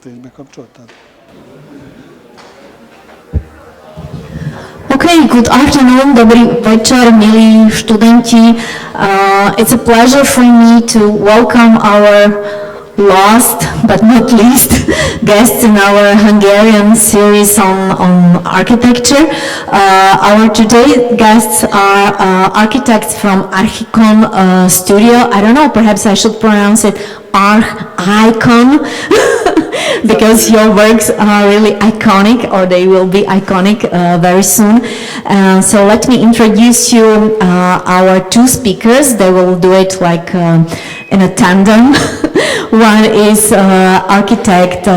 bekapcsoltad? Okay, good afternoon, dobrý večer, milí študenti. It's a pleasure for me to welcome our last but not least guests in our Hungarian series on architecture. Our today guests are architects from ARCHIKON studio. I don't know, perhaps I should pronounce it ARCHIKON because your works are really iconic, or they will be iconic very soon. So let me introduce you our two speakers. They will do it like in a tandem. One is architect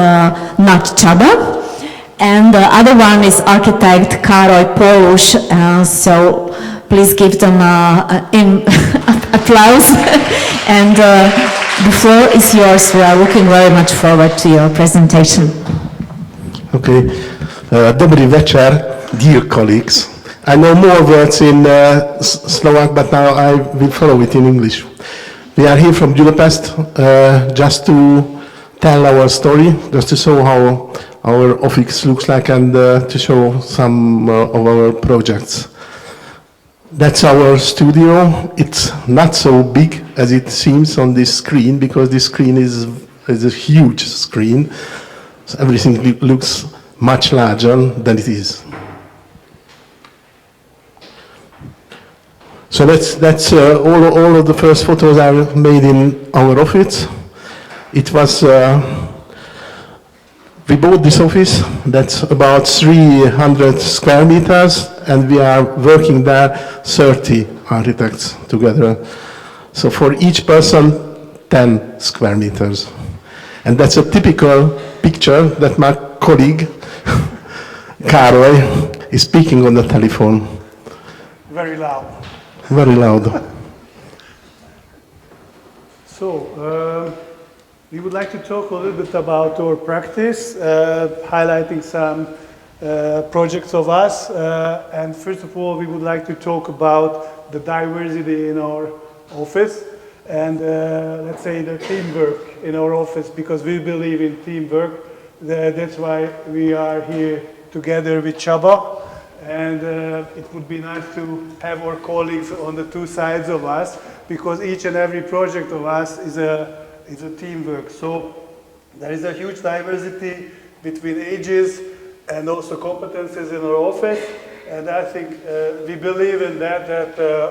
Nagy Csaba, and the other one is architect Károly Pólus. So please give them applause. And the floor is yours. We are looking very much forward to your presentation. Okay. Dobrý večer, dear colleagues. I know more words in Slovak, but now I will follow it in English. We are here from Budapest just to tell our story, just to show how our office looks like, and to show some of our projects. That's our studio. It's not so big as it seems on this screen, because this screen is a huge screen. So everything looks much larger than it is. So that's all of the first photos are made in our office. It was we bought this office that's about 300 square meters, and we are working there 30 architects together. So for each person 10 square meters. And that's a typical picture that my colleague Károly is speaking on the telephone. Very loud. Very loud. So, we would like to talk a little bit about our practice, highlighting some projects of us. And first of all, we would like to talk about the diversity in our office and, let's say, the teamwork in our office, because we believe in teamwork. That's why we are here together with Csaba. And it would be nice to have our colleagues on the two sides of us, because each and every project of us is a teamwork. So there is a huge diversity between ages and also competences in our office. And I think we believe in that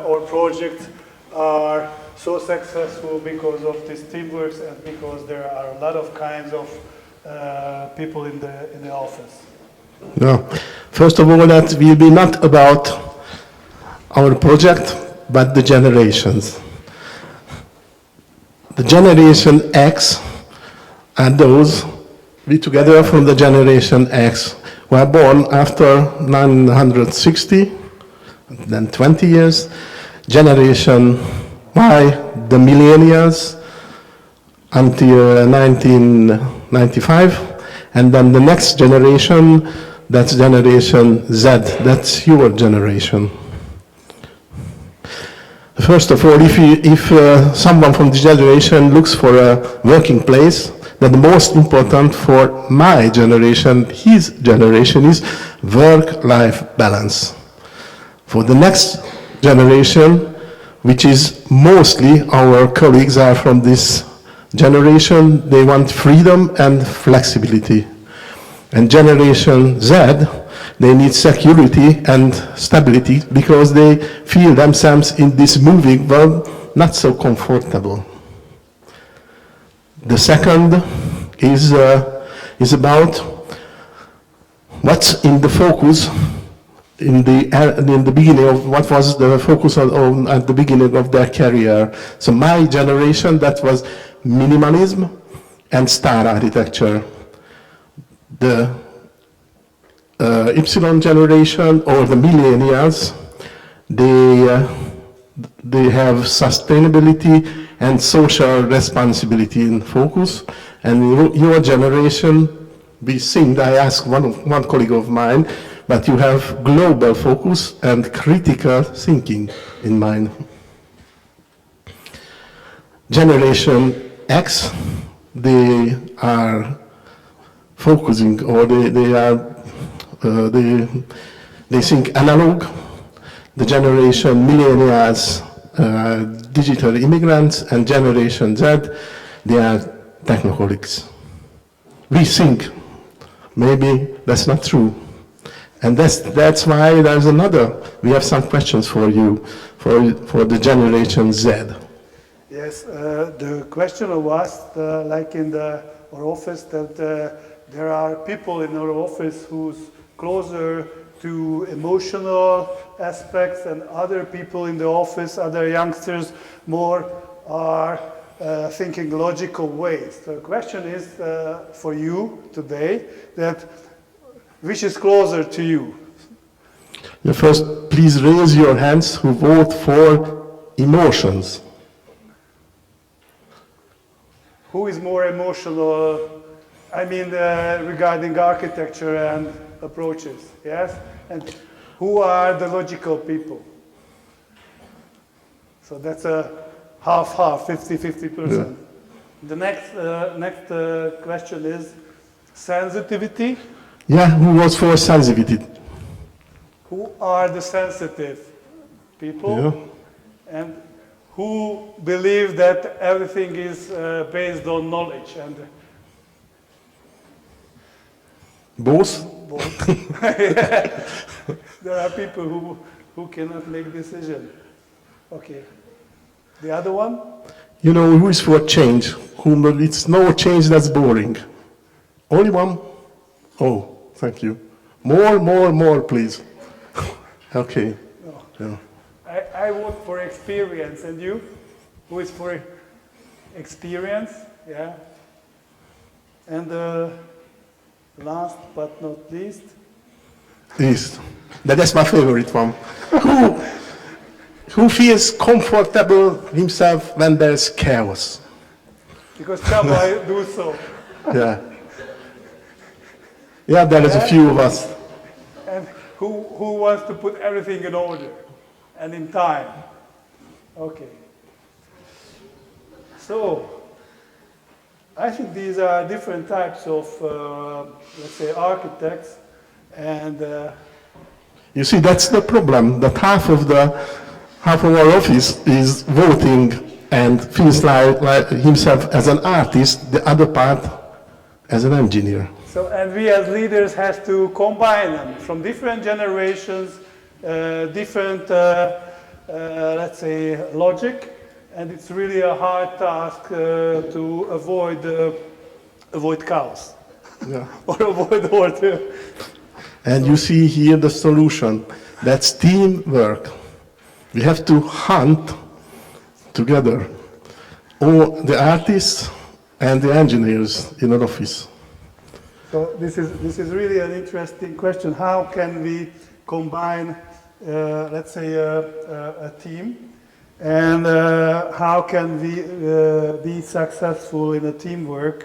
our projects are so successful because of these teamworks and because there are a lot of kinds of people in the office. Yeah. First of all, that will be not about our project, but the generations. The generation X and those we together from the generation X were born after 960, then 20 years. Generation Y, the millennials, until 1995. And then the next generation, that's generation Z, that's your generation. First of all, if someone from this generation looks for a working place, then the most important for my generation, his generation, is work-life balance. For the next generation, which is mostly our colleagues are from this generation, they want freedom and flexibility. And generation Z, they need security and stability because they feel themselves in this moving world not so comfortable. The second is about what's in the focus in the beginning of what was the focus on at the beginning of their career. So my generation, that was minimalism and star architecture. The Y generation or the millennials, they have sustainability and social responsibility in focus. And your generation, we think, I asked one colleague of mine, but you have global focus and critical thinking in mind. Generation X, they are focusing, or they think analog. The generation millennials, digital immigrants, and Generation Z, they are technoholics. We think maybe that's not true. And that's why there's we have some questions for you, for the Generation Z. Yes, the question was, like in our office, that there are people in our office who's closer to emotional aspects, and other people in the office, other youngsters, more are thinking logical ways. The question is for you today, that which is closer to you? First, please raise your hands who vote for emotions. Who is more emotional, I mean, regarding architecture and approaches, yes? And who are the logical people? So that's a half-half, 50-50%. Yeah. The next question is sensitivity. Yeah, who was for sensitivity? Who are the sensitive people? Yeah. And who believe that everything is based on knowledge? And Both? both. There are people who cannot make decisions. Okay. The other one? You know, who is for change? Whom it's no change, that's boring. Only one? Oh, thank you. More, please. Okay. No. Yeah. I vote for experience, and you? Who is for experience? Yeah. And last but not least? East. That's my favorite one. Who feels comfortable himself when there's chaos? Because Csaba do so. Yeah. Yeah, there is a few of us. And who wants to put everything in order and in time? Okay. So, I think these are different types of, let's say, architects, and You see, that's the problem, that half of our office is voting and feels like himself as an artist, the other part as an engineer. so, and we as leaders have to combine them from different generations, different, let's say, logic, and it's really a hard task to avoid chaos Yeah. or avoid order. And you see here the solution. That's teamwork. We have to hunt together, all the artists and the engineers in an office. So this is really an interesting question. How can we combine, let's say, a team, and how can we be successful in a teamwork,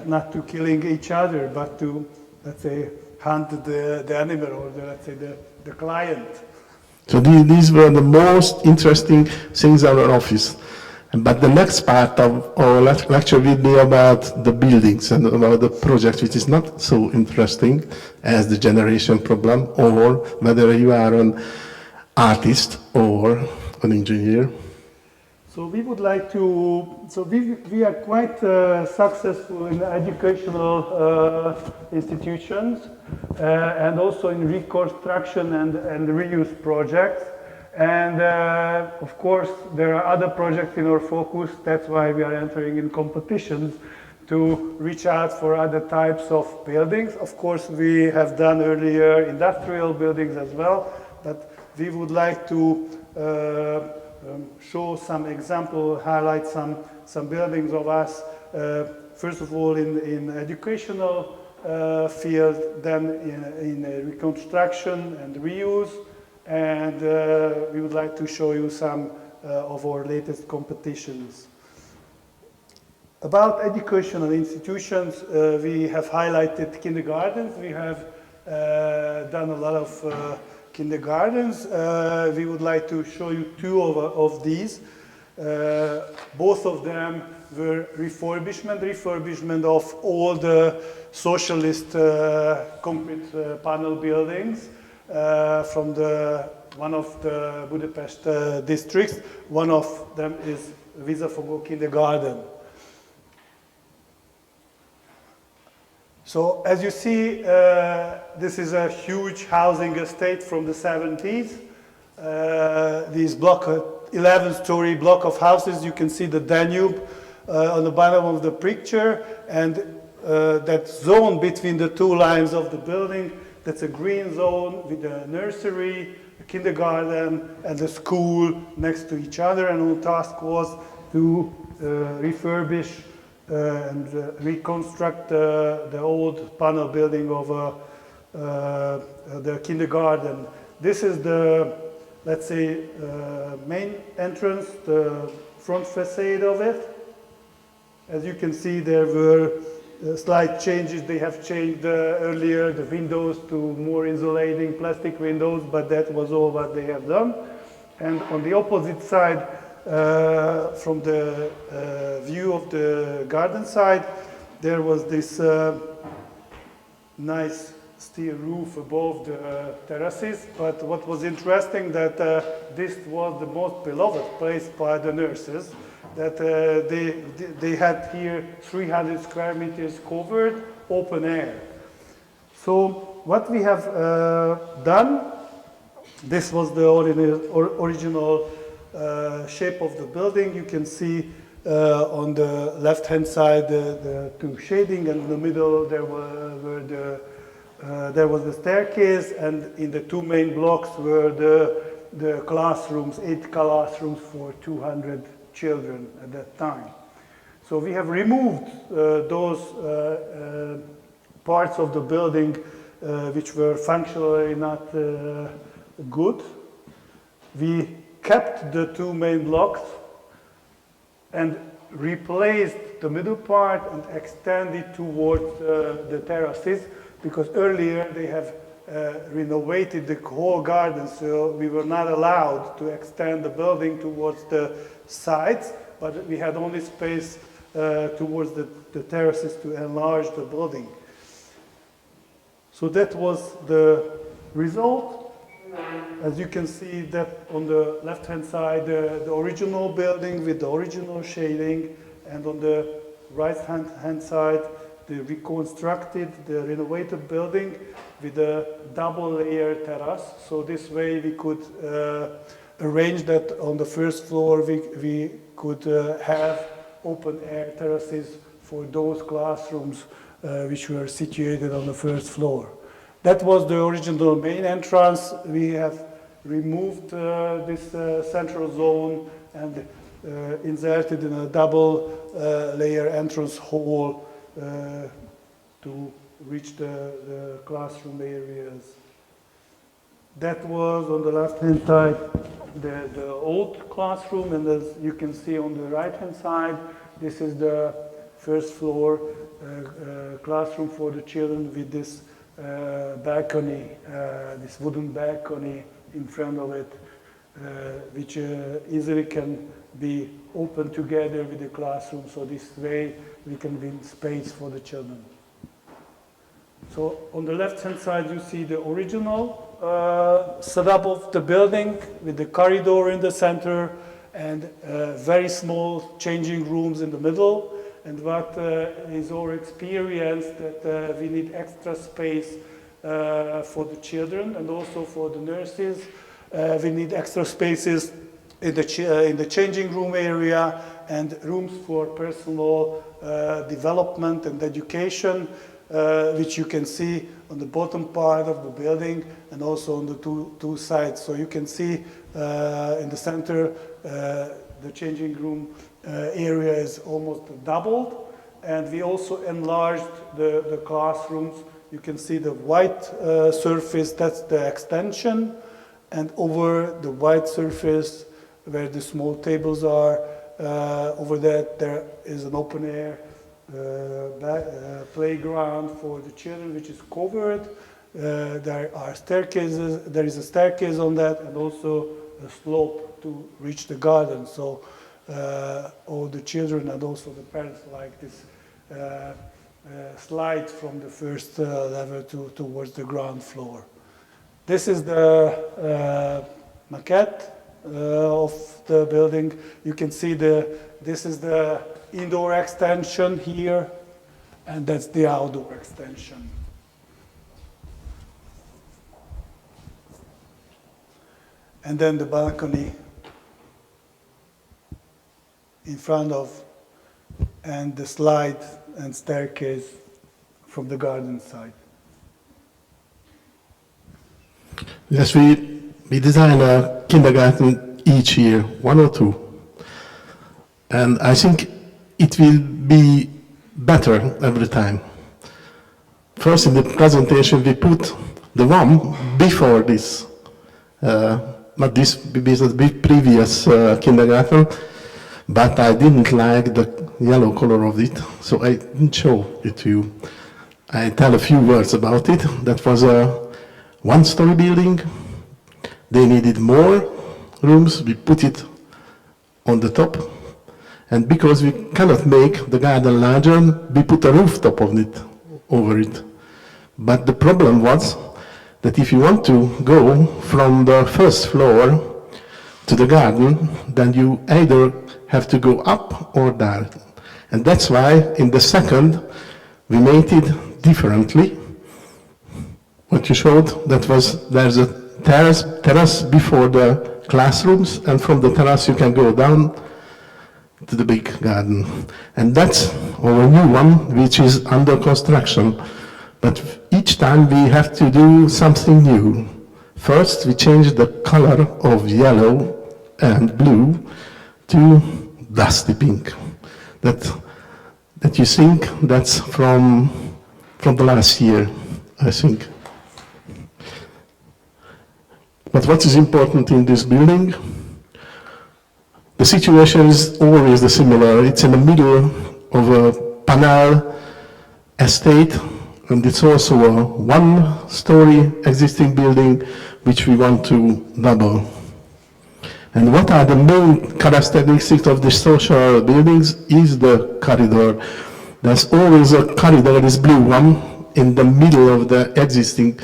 not to killing each other, but to, let's say, hunt the animal, or let's say the client. So these were the most interesting things in our office. But the next part of our lecture will be about the buildings and about the project, which is not so interesting as the generation problem, or whether you are an artist or an engineer. So we would like to, so we are quite successful in educational institutions and also in reconstruction and reuse projects. And of course, there are other projects in our focus. That's why we are entering in competitions to reach out for other types of buildings. Of course, we have done earlier industrial buildings as well, but we would like to show some example, highlight some buildings of us. First of all, in educational field, then in reconstruction and reuse. And we would like to show you some of our latest competitions. About educational institutions, we have highlighted kindergartens. We have done a lot of kindergartens. We would like to show you two of these. Both of them were refurbishment of all the socialist concrete panel buildings from one of the Budapest districts. One of them is Visszafogó Kindergarten. So as you see, this is a huge housing estate from the 70s. These 11-story block of houses, you can see the Danube on the bottom of the picture, and that zone between the two lines of the building, that's a green zone with a nursery, a kindergarten, and a school next to each other, and our task was to refurbish and reconstruct the old panel building of the kindergarten. This is the, let's say, main entrance, the front facade of it. As you can see, there were slight changes. They have changed earlier the windows to more insulating plastic windows, but that was all what they have done. And on the opposite side, from the view of the garden side, there was this nice steel roof above the terraces. But what was interesting that this was the most beloved place by the nurses. That they had here 300 square meters covered, open air. So what we have done, this was the original shape of the building. You can see on the left-hand side the two shading, and in the middle there was the staircase, and in the two main blocks were the classrooms, 8 classrooms for 200 children at that time. So we have removed those parts of the building which were functionally not good. We kept the two main blocks and replaced the middle part and extended towards the terraces, because earlier they have renovated the whole garden, so we were not allowed to extend the building towards the sides, but we had only space towards the terraces to enlarge the building. So that was the result. As you can see that on the left-hand side, the original building with the original shading, and on the right-hand side, the reconstructed, the renovated building with a double-layer terrace. So this way we could arrange that on the first floor we could have open-air terraces for those classrooms which were situated on the first floor. That was the original main entrance. We have removed this central zone and inserted in a double layer entrance hall to reach the classroom areas. That was on the left-hand side the old classroom, and as you can see on the right-hand side, this is the first floor classroom for the children with this balcony, this wooden balcony in front of it, which easily can be opened together with the classroom, so this way we can win space for the children. So on the left-hand side you see the original setup of the building with the corridor in the center and very small changing rooms in the middle. And what is our experience that we need extra space for the children and also for the nurses. We need extra spaces in the changing room area and rooms for personal development and education, which you can see on the bottom part of the building and also on the two sides. So you can see in the center the changing room area is almost doubled, and we also enlarged the classrooms. You can see the white surface, that's the extension, and over the white surface where the small tables are, over that there is an open air playground for the children which is covered. There are staircases, there is a staircase on that, and also a slope to reach the garden. So all the children and also the parents like this slide from the first level towards the ground floor. This is the maquette of the building. You can see this is the indoor extension here, and that's the outdoor extension. And then the balcony in front of, and the slide and staircase from the garden side. Yes, we design a kindergarten each year, 1 or 2. And I think it will be better every time. First, in the presentation, we put the one before this, not this business, previous kindergarten, but I didn't like the yellow color of it, so I didn't show it to you. I tell a few words about it. That was a one-story building. They needed more rooms. We put it on the top. And because we cannot make the garden larger, we put a rooftop on it, over it. But the problem was that if you want to go from the first floor to the garden, then you either have to go up or down. And that's why in the second, we made it differently. What you showed, there's a terrace before the classrooms, and from the terrace you can go down to the big garden. And that's our new one, which is under construction. But each time we have to do something new. First, we change the color of yellow and blue to dusty pink. That you think that's from the last year, I think. But what is important in this building? The situation is always the similar. It's in the middle of a panel estate, and it's also a one-story existing building which we want to double. And what are the main characteristics of the social buildings is the corridor. There's always a corridor, this blue one, in the middle of the existing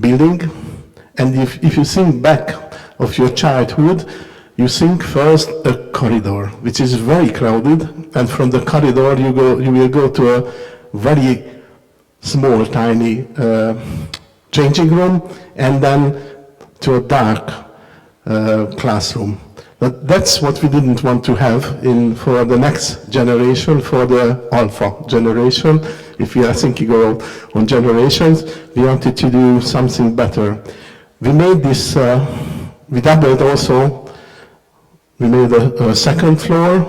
building. And if you think back of your childhood, you think first a corridor, which is very crowded, and from the corridor you will go to a very small, tiny changing room, and then to a dark classroom. But that's what we didn't want to have for the next generation, for the alpha generation. If we are thinking on generations, we wanted to do something better. We made this, we doubled also. We made a second floor,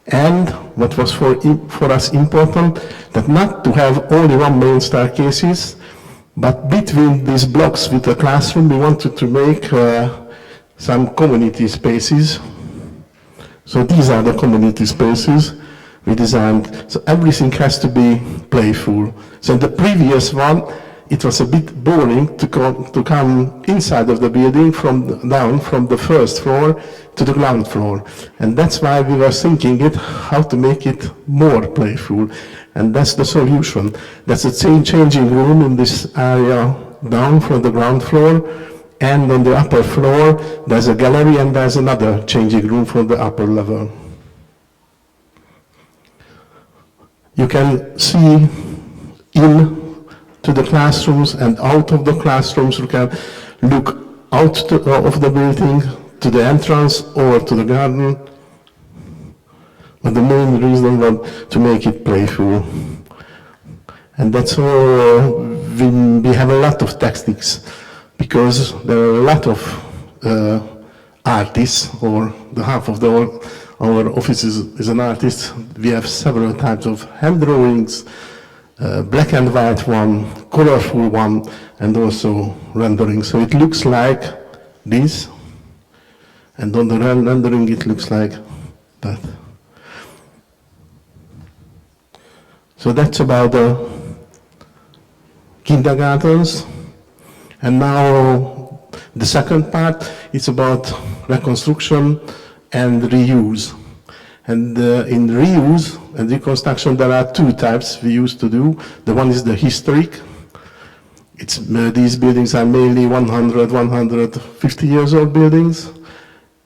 and what was for us important, that not to have only one main staircases, but between these blocks with the classroom, we wanted to make some community spaces. So these are the community spaces we designed. So everything has to be playful. So in the previous one, it was a bit boring to come inside of the building down from the first floor to the ground floor. And that's why we were thinking how to make it more playful. And that's the solution. That's the same changing room in this area down from the ground floor. And on the upper floor, there's a gallery and there's another changing room for the upper level. You can see in to the classrooms and out of the classrooms. You can look out of the building to the entrance or to the garden. But the main reason was to make it playful. And that's all. We have a lot of techniques because there are a lot of artists, or the half of our office is an artist. We have several types of hand drawings, black and white one, colorful one, and also rendering. So it looks like this, and on the rendering it looks like that. So that's about the kindergartens. And now the second part is about reconstruction and reuse. And in reuse and reconstruction, there are two types we used to do. The one is the historic. These buildings are mainly 100, 150 years old buildings.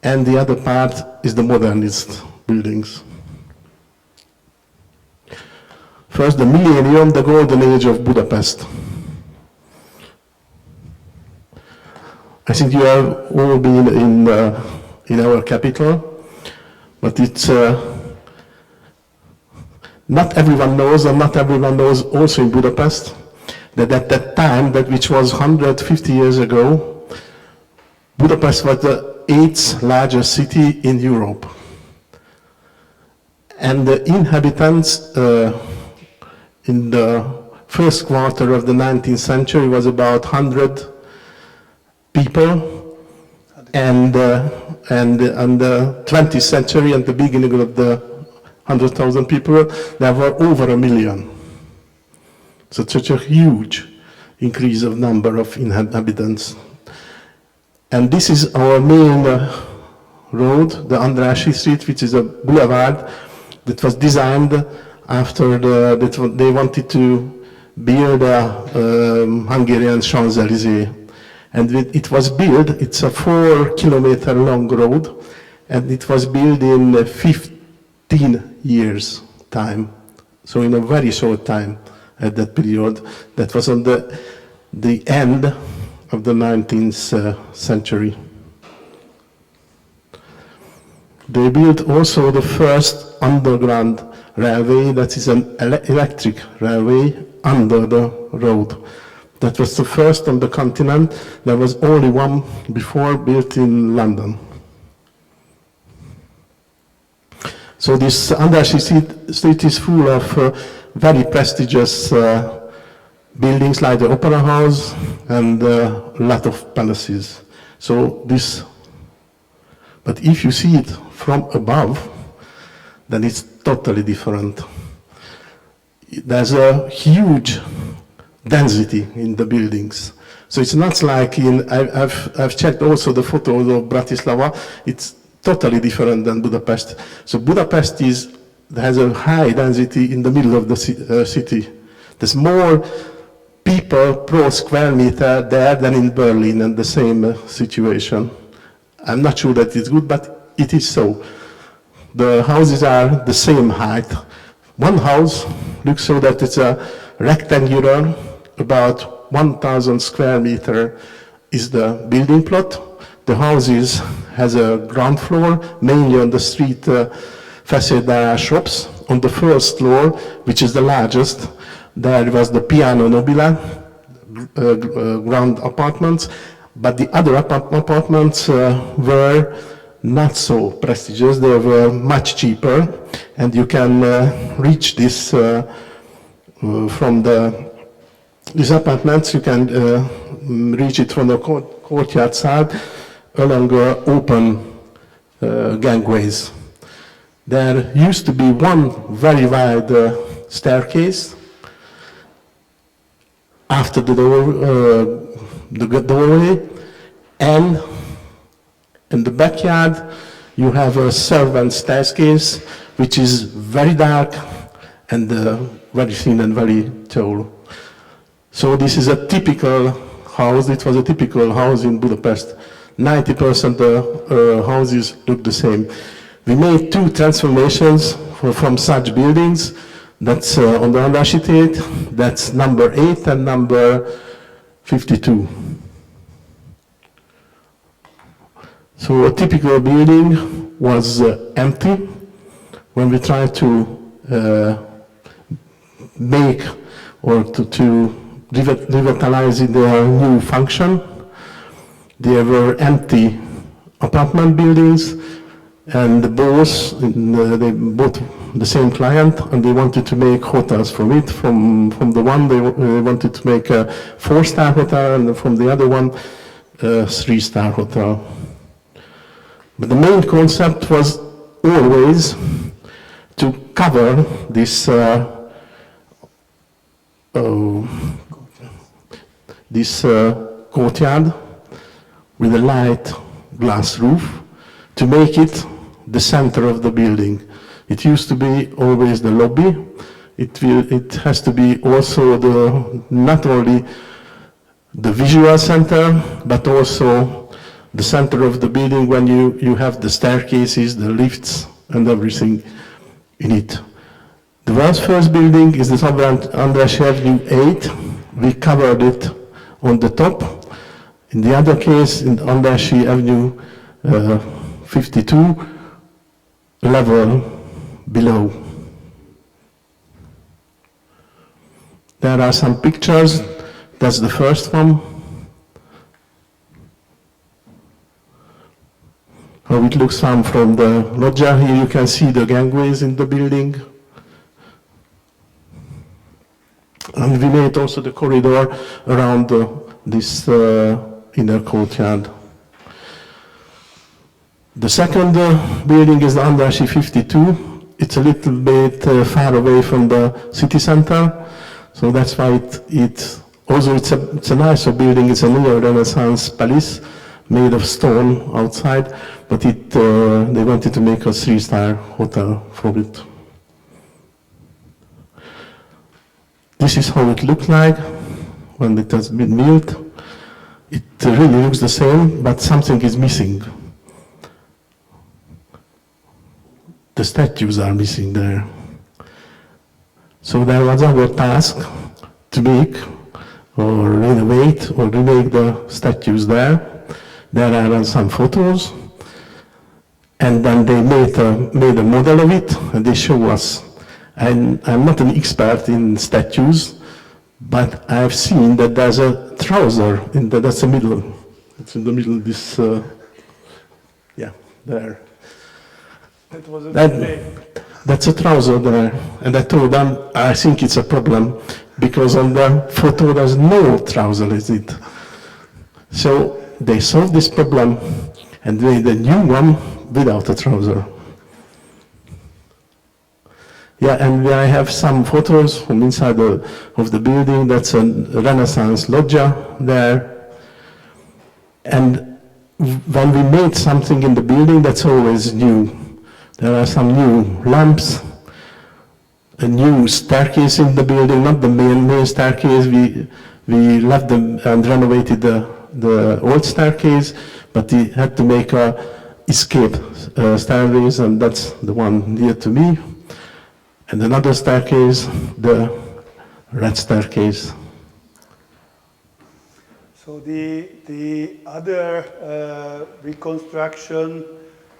And the other part is the modernist buildings. First, the millennium, the golden age of Budapest. I think you have all been in our capital, but it's not everyone knows, and not everyone knows also in Budapest, that at that time, which was 150 years ago, Budapest was the 8th largest city in Europe. And the inhabitants in the first quarter of the 19th century was about 100 people, and in the 20th century and the beginning of the 100,000 people, there were over 1 million. So it's such a huge increase of number of inhabitants. And this is our main road, the Andrássy Street, which is a boulevard that was designed after they wanted to build a Hungarian Champs-Élysées. And it was built, it's a 4-kilometer long road, and it was built in 15 years time. So in a very short time at that period, that was on the end of the 19th century. They built also the first underground railway, that is an electric railway under the road. That was the first on the continent. There was only one before built in London. So this Andrássy Street is full of very prestigious buildings like the Opera House and a lot of palaces. So this, but if you see it from above, then it's totally different. There's a huge density in the buildings. So it's not like I've checked also the photos of Bratislava, it's totally different than Budapest. So Budapest has a high density in the middle of the city. There's more people per square meter there than in Berlin, and the same situation. I'm not sure that it's good, but it is so. The houses are the same height. One house looks so that it's a rectangular, about 1,000 square meter is the building plot. The houses has a ground floor, mainly on the street facade there are shops. On the first floor, which is the largest, there was the piano nobile, ground apartments, but the other apartments were not so prestigious, they were much cheaper, and you can reach this from these apartments, you can reach it from the courtyard side along open gangways. There used to be one very wide staircase after the doorway, and in the backyard you have a servant staircase which is very dark and very thin and very tall. So this is a typical house. It was a typical house in Budapest. 90% of houses look the same. We made two transformations from such buildings. That's on the Andrássy Street. That's number 8 and number 52. So a typical building was empty. When we tried to make or to revitalize their new function, there were empty apartment buildings, and both they bought the same client, and they wanted to make hotels from it. From the one they wanted to make a 4-star hotel, and from the other one a 3-star hotel. But the main concept was always to cover this courtyard with a light glass roof to make it the center of the building. It used to be always the lobby. It has to be also not only the visual center, but also the center of the building when you have the staircases, the lifts, and everything in it. The world's first building is the Andrássy Avenue 8. We covered it on the top. In the other case, in Andrássy Avenue 52, level below. There are some pictures. That's the first one. How it looks from the loggia. Here you can see the gangways in the building. And we made also the corridor around this inner courtyard. The second building is the Andrássy 52. It's a little bit far away from the city center, so that's why although it's a nicer building, it's a neo-Renaissance palace made of stone outside, but they wanted to make a 3-star hotel for it. This is how it looked like when it has been built. It really looks the same, but something is missing. The statues are missing there. So there was our task to make or renovate or remake the statues there. There are some photos, and then they made a model of it, and they show us. And I'm not an expert in statues, but I've seen that there's a trouser that's the middle. It's in the middle. This, yeah, there. That was That's a trouser there, and I told them I think it's a problem because on the photo there's no trouser, is it? So they solved this problem and made a new one without a trouser. Yeah, and I have some photos from inside of the building. That's a Renaissance loggia there. And when we made something in the building, that's always new. There are some new lamps, a new staircase in the building, not the main staircase. We left them and renovated the old staircase, but we had to make a escape stairways, and that's the one near to me. And another staircase, the red staircase. So the other reconstruction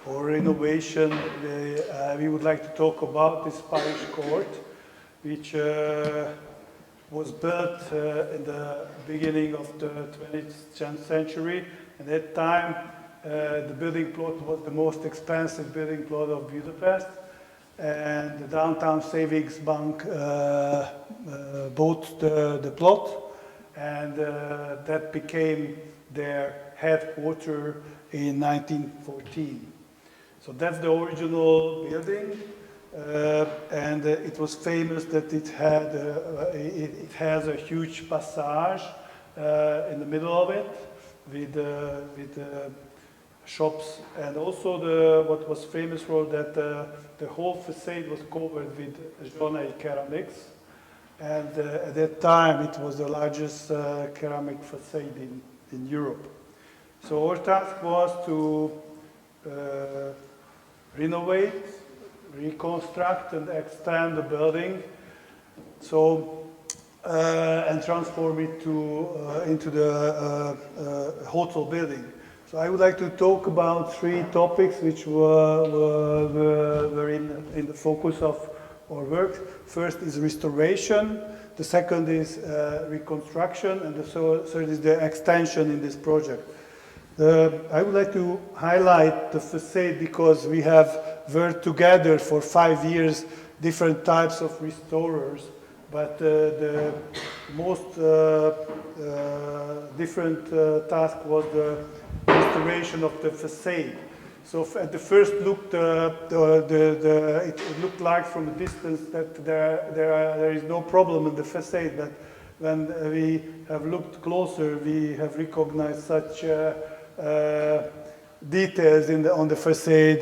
or renovation we would like to talk about is Parish Court, which was built in the beginning of the 20th century. At that time, the building plot was the most expensive building plot of Budapest. And the Downtown Savings Bank bought the plot, and that became their headquarters in 1914. So that's the original building, and it was famous that it has a huge passage in the middle of it with shops, and also what was famous was that the whole facade was covered with Zsolnay ceramics, and at that time it was the largest ceramic facade in Europe. So our task was to renovate, reconstruct, and extend the building, and transform it into the hotel building. So I would like to talk about 3 topics which were in the focus of our work. First is restoration, the second is reconstruction, and the third is the extension in this project. I would like to highlight the facade because we have worked together for 5 years, different types of restorers, but the most different task was the restoration of the facade. So at the first look, it looked like from a distance that there is no problem in the facade, but when we have looked closer, we have recognized such details on the facade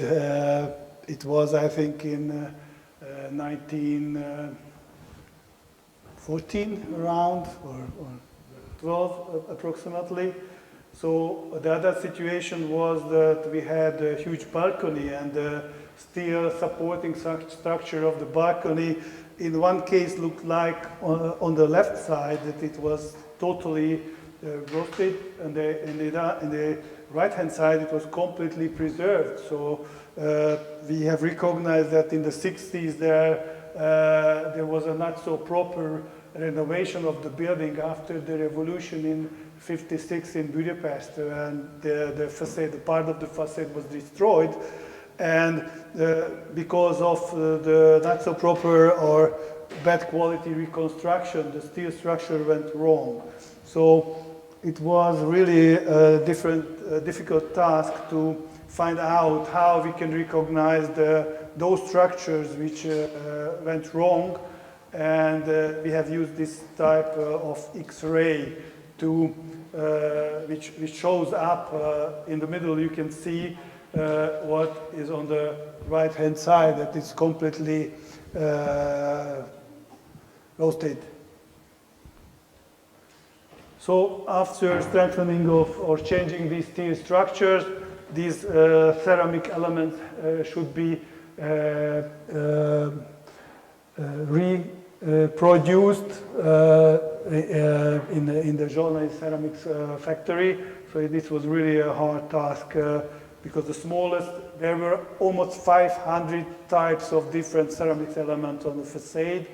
it was, I think, in 1914 around, or 12 approximately. So the other situation was that we had a huge balcony, and the steel supporting structure of the balcony in one case looked like on the left side that it was totally roasted, and in the right hand side it was completely preserved. So we have recognized that in the 60s there was a not so proper renovation of the building after the revolution in 56 in Budapest, and the facade, the part of the facade was destroyed, and because of the not so proper or bad quality reconstruction, the steel structure went wrong. So it was really a difficult task to find out how we can recognize those structures which went wrong, and we have used this type of X-ray to which shows up in the middle. You can see what is on the right hand side, that is completely roasted. So after strengthening of or changing these steel structures, these ceramic elements should be reproduced in the Zsolnai ceramics factory. So this was really a hard task because the smallest, there were almost 500 types of different ceramics elements on the facade,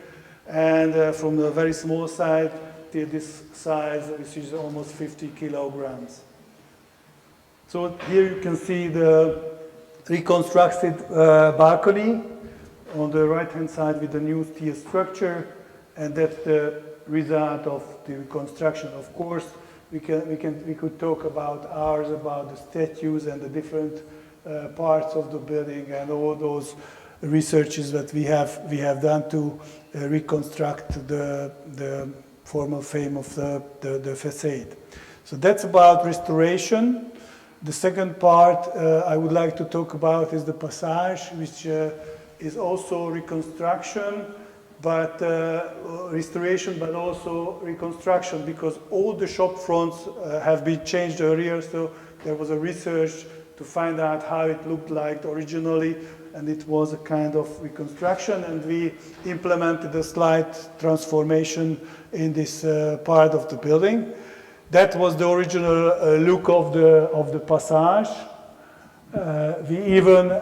and from the very small side till this size, which is almost 50 kilograms. So here you can see the reconstructed balcony on the right hand side with the new steel structure, and that's the result of the reconstruction. Of course, we could talk about hours about the statues and the different parts of the building and all those researches that we have done to reconstruct the formal frame of the facade. So that's about restoration. The second part I would like to talk about is the passage, which is also reconstruction, but restoration, but also reconstruction, because all the shop fronts have been changed earlier. So there was a research to find out how it looked like originally, and it was a kind of reconstruction, and we implemented a slight transformation in this part of the building. That was the original look of the passage. We even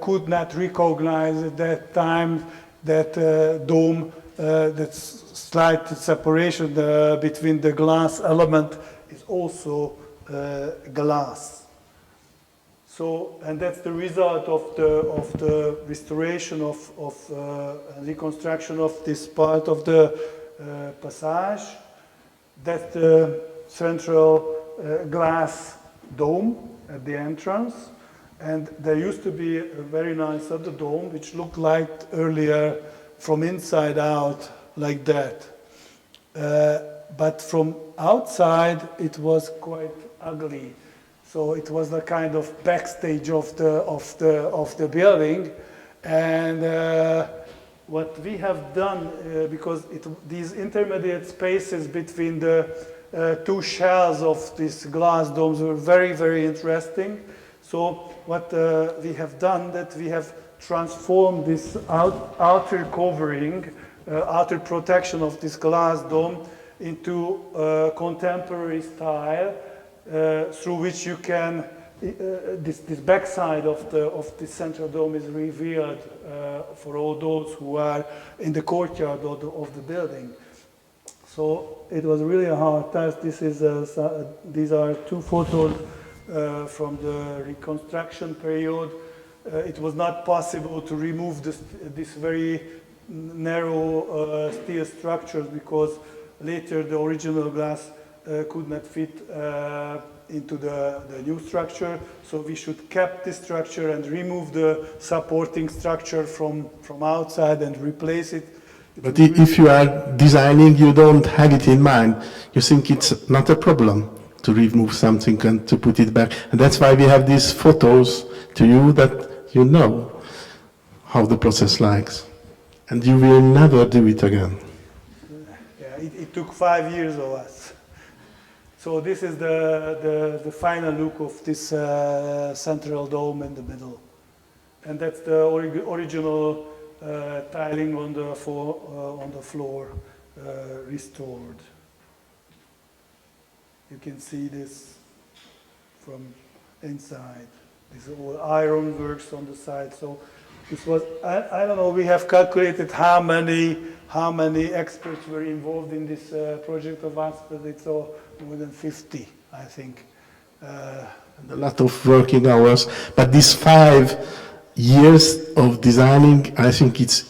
could not recognize at that time that dome, that slight separation between the glass element is also glass. So, and that's the result of the restoration of reconstruction of this part of the passage. That's the central glass dome at the entrance. And there used to be a very nice other dome, which looked like earlier from inside out, like that. But from outside, it was quite ugly. So it was the kind of backstage of the building. And what we have done, because these intermediate spaces between the two shells of these glass domes were very, very interesting. So what we have done, that we have transformed this outer covering, outer protection of this glass dome into contemporary style, through which you can, this backside of the central dome is revealed for all those who are in the courtyard of the building. So it was really a hard task. These are two photos from the reconstruction period. It was not possible to remove this very narrow steel structures, because later the original glass could not fit into the new structure. So we should keep this structure and remove the supporting structure from outside and replace it. But if you are designing, you don't have it in mind. You think it's not a problem to remove something and to put it back. And that's why we have these photos to you, that you know how the process likes. And you will never do it again. Yeah, it took 5 years of us. So this is the final look of this central dome in the middle. And that's the original tiling on the floor restored. You can see this from inside. These are all iron works on the side. So this was, I don't know, we have calculated how many experts were involved in this project of us, but it's all more than 50, I think. And a lot of working hours. But these 5 years of designing, I think it's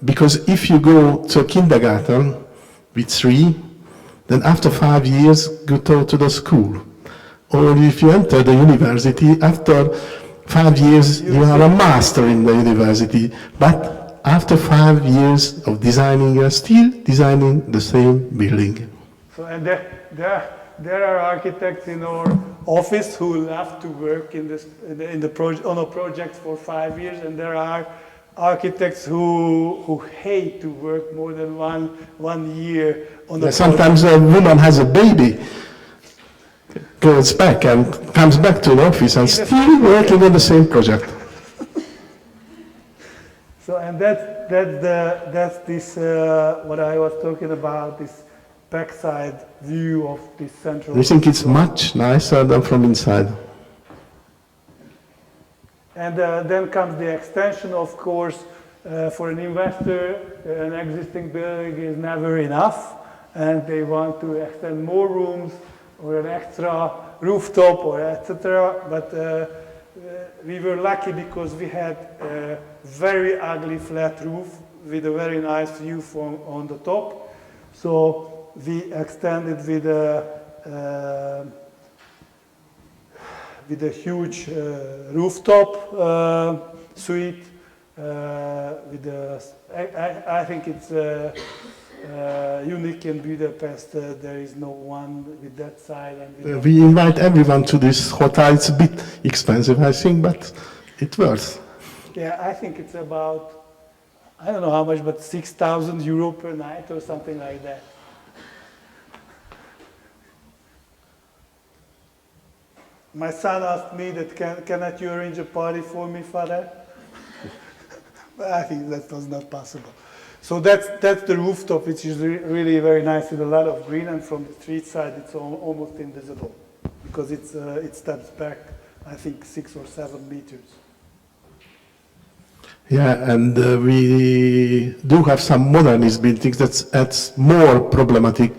because if you go to kindergarten with 3, then after 5 years go to the school. Or if you enter the university, after 5 years you are a master in the university. But after 5 years of designing, you are still designing the same building. So, and there are architects in our office who love to work on a project for 5 years, and there are architects who hate to work more than one year on a Sometimes a woman has a baby, goes back and comes back to the office and still working on the same project. So, and that's this what I was talking about, this backside view of this central. I think it's much nicer than from inside. And then comes the extension, of course. For an investor, an existing building is never enough, and they want to extend more rooms or an extra rooftop or etc. But we were lucky because we had a very ugly flat roof with a very nice view from on the top. So we extended with a huge rooftop suite. I think it's unique in Budapest. There is no one with that side. And We invite everyone to this hotel. It's a bit expensive, I think, but it's worth. Yeah, I think it's about, I don't know how much, but 6,000 euro per night or something like that. My son asked me that, cannot you arrange a party for me, Father? But I think that was not possible. So that's the rooftop, which is really very nice with a lot of green, and from the street side it's almost invisible because it steps back, I think, 6 or 7 meters. Yeah, and we do have some modernist buildings that's more problematic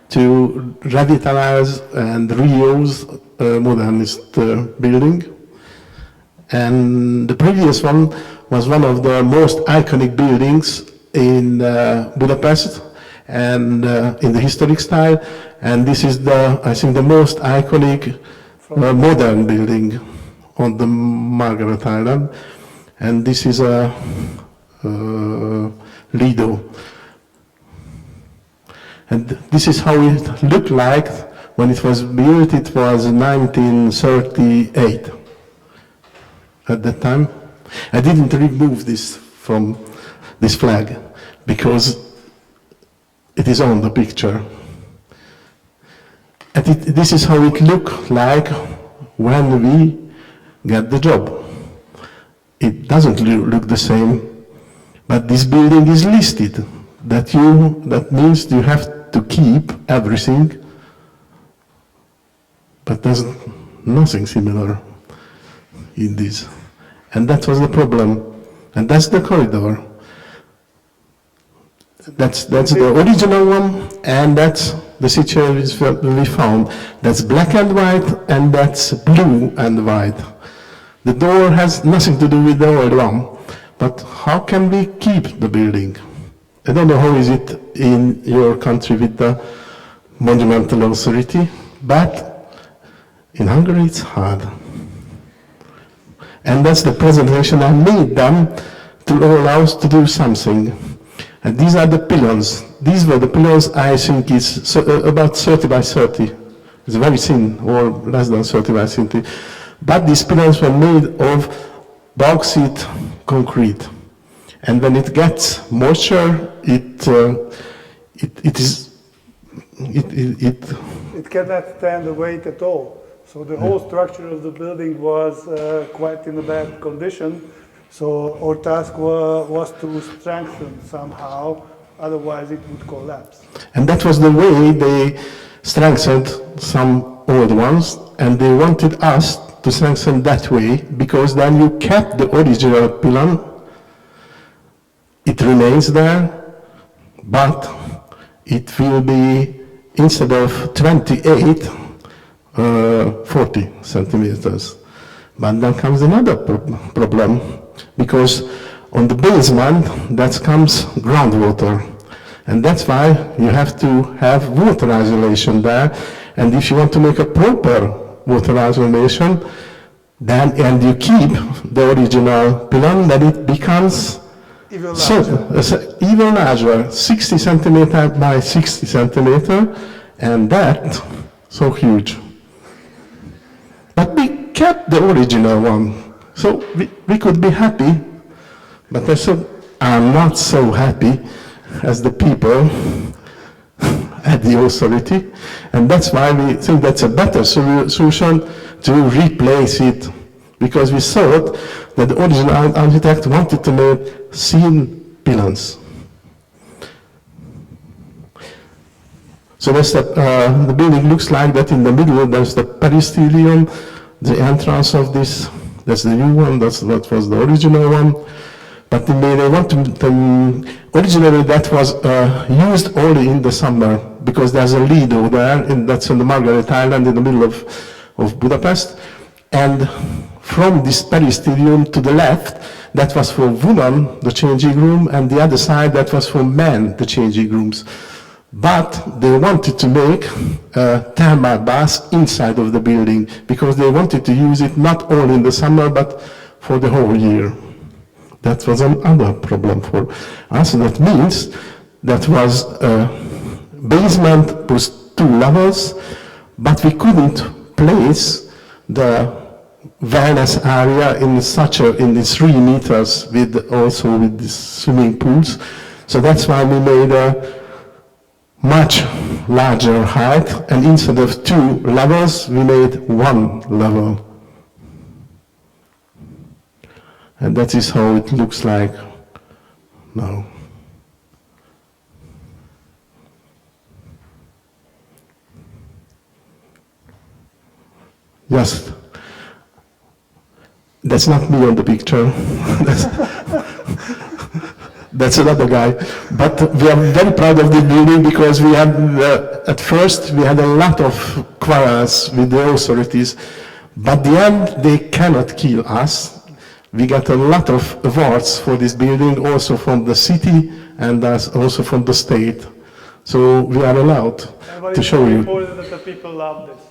to revitalize and reuse modernist building. And the previous one was one of the most iconic buildings in Budapest and in the historic style. And this is I think the most iconic modern building on the Margaret Island. And this is a Lido. And this is how it looked like when it was built. It was 1938 at that time. I didn't remove this from this flag because it is on the picture. And this is how it looked like when we get the job. It doesn't look the same, but this building is listed. That means you have to keep everything, but there's nothing similar in this. And that was the problem. And that's the corridor. That's the original one, and that's the situation we found. That's black and white, and that's blue and white. The door has nothing to do with the old one. But how can we keep the building? I don't know how is it in your country with the monumental authority, but in Hungary it's hard. And that's the presentation I made them to allow us to do something. And these are the pillars. These were the pillars, I think it's about 30 by 30. It's very thin, or less than 30 by 30. But these pillars were made of bauxite concrete. And when it gets moisture, it cannot stand the weight at all. So the whole structure of the building was quite in a bad condition. So our task was to strengthen somehow, otherwise it would collapse. And that was the way they strengthened some old ones, and they wanted us to strengthen that way, because then you kept the original pylon, it remains there, but it will be, instead of 28, 40 centimeters. But then comes another problem, because on the basement that comes groundwater, and that's why you have to have water isolation there. And if you want to make a proper water isolation, then and you keep the original pylon, then it becomes even larger, 60 centimeter by 60 centimeter, and that so huge. But we kept the original one, so we could be happy. But I said, I'm not so happy as the people at the authority, and that's why we think that's a better solution to replace it, because we thought that the original architect wanted to make thin pylons. So that's the building looks like that. In the middle there's the peristelium, the entrance of this, that's the new one, that was the original one. But they want to, originally that was used only in the summer, because there's a Lido there, that's on the Margaret Island in the middle of Budapest. And from this peristelium to the left, that was for women, the changing room, and the other side, that was for men, the changing rooms. But they wanted to make a thermal bath inside of the building, because they wanted to use it not only in the summer, but for the whole year. That was another problem for us. That means that was a basement plus 2 levels, but we couldn't place the wellness area in the 3 meters also with these swimming pools. So that's why we made a much larger height, and instead of 2 levels, we made 1 level. And that is how it looks like now. Just, that's not me on the picture. That's another guy. But we are very proud of the building, because we had, at first, we had a lot of quarrels with the authorities. But the end, they cannot kill us. We got a lot of awards for this building, also from the city and also from the state. So we are allowed to show you. It's important that the people love this.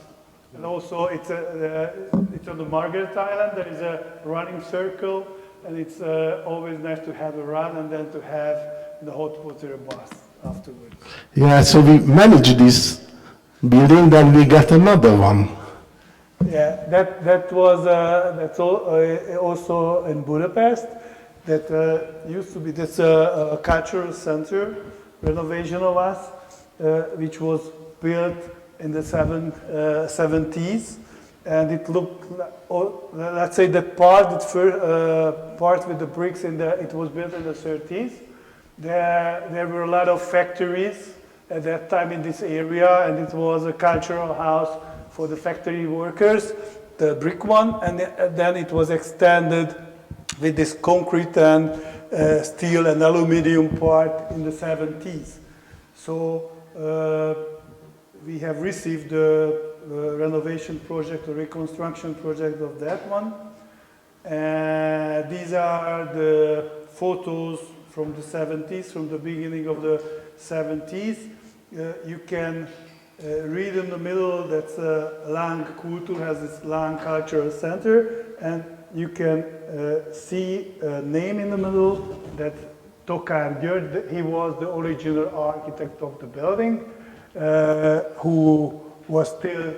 And also it's on the Margaret Island, there is a running circle, and it's always nice to have a run and then to have the hot water bath afterwards. Yeah, so we managed this building, then we got another one. Yeah, that's also in Budapest. That used to be a cultural center renovation of us, which was built in the 70s, and it looked, let's say the part with the bricks it was built in the 30s. There were a lot of factories at that time in this area, and it was a cultural house for the factory workers, the brick one, and then it was extended with this concrete and steel and aluminum part in the 70s. So we have received the renovation project, the reconstruction project of that one. These are the photos from the 70s, from the beginning of the 70s. You can read in the middle that's Láng Kultúr, has this Láng Cultural Center, and you can see a name in the middle, that Tokár György. He was the original architect of the building, who was still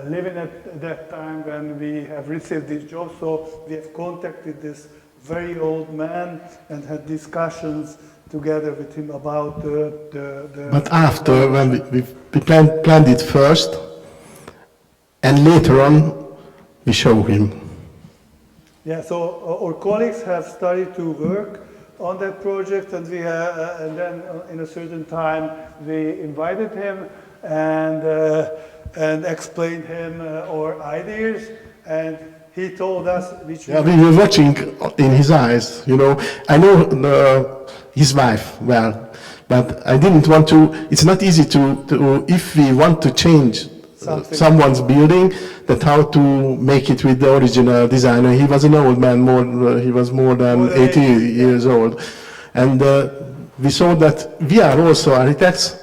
living at that time when we have received this job. So we have contacted this very old man and had discussions together with him about the But after, when we planned it first, and later on, we show him. Yeah, so our colleagues have started to work on that project, and and then in a certain time we invited him and explained him our ideas, and he told us which. Yeah, we were watching in his eyes, you know. I know his wife well, but I didn't want to. It's not easy to if we want to change someone's building, that how to make it with the original designer. He was an old man, he was more than 80 years old. And we saw that we are also architects.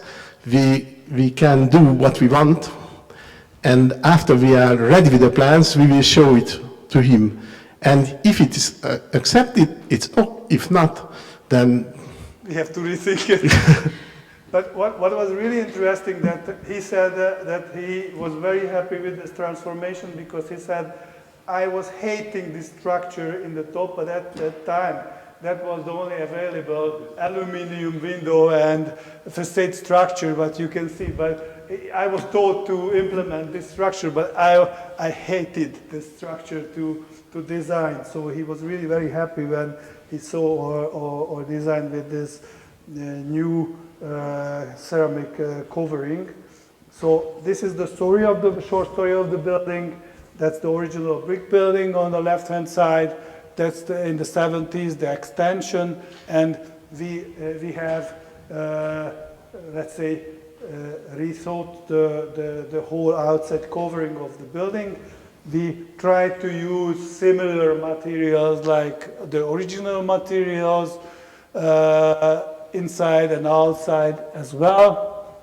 We can do what we want. And after we are ready with the plans, we will show it to him. And if it is accepted, it's okay. If not, then we have to rethink it. But what was really interesting that he said that he was very happy with this transformation, because he said, I was hating this structure in the top, but at that time that was the only available aluminium window and facade structure, but you can see. But I was told to implement this structure, but I hated this structure to design. So he was really very happy when he saw our design with this new ceramic covering. So this is the story of the short story of the building. That's the original brick building on the left-hand side. That's in the 70s, the extension, and we have let's say rethought the whole outside covering of the building. We try to use similar materials like the original materials. Inside and outside as well.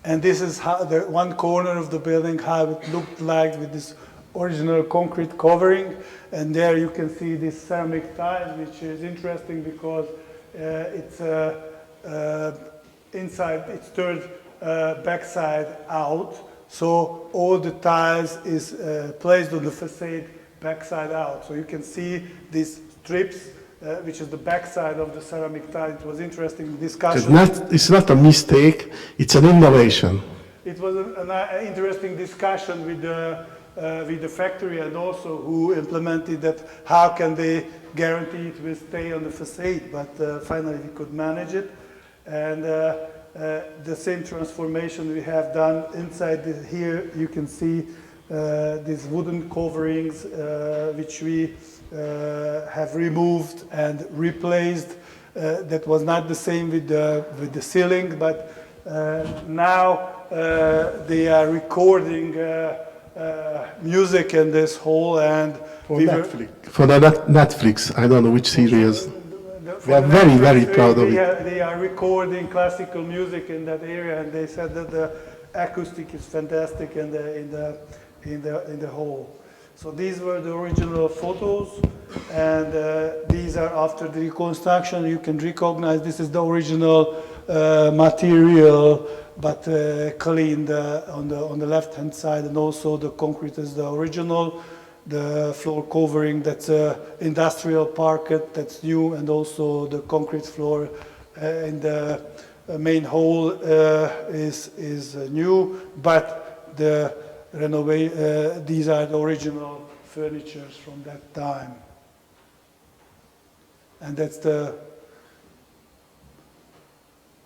And this is how the one corner of the building, how it looked like with this original concrete covering. And there you can see this ceramic tiles, which is interesting because it's inside, it's turned backside out. So all the tiles is placed on the facade backside out. So you can see these strips, which is the backside of the ceramic tile. It was interesting discussion. It's not a mistake, it's an innovation. It was an interesting discussion with the factory, and also who implemented that, how can they guarantee it will stay on the facade, but finally we could manage it. And the same transformation we have done inside here. You can see these wooden coverings which we have removed and replaced. That was not the same with the ceiling, but now they are recording music in this hall, and for Netflix, I don't know which series. We are very, very proud of it. They are recording classical music in that area, and they said that the acoustic is fantastic in the hall. So these were the original photos, and these are after the reconstruction. You can recognize this is the original material, but cleaned on the left-hand side, and also the concrete is the original. The floor covering, that's industrial parquet, that's new, and also the concrete floor in the main hall is new, but the these are the original furnitures from that time. And that's the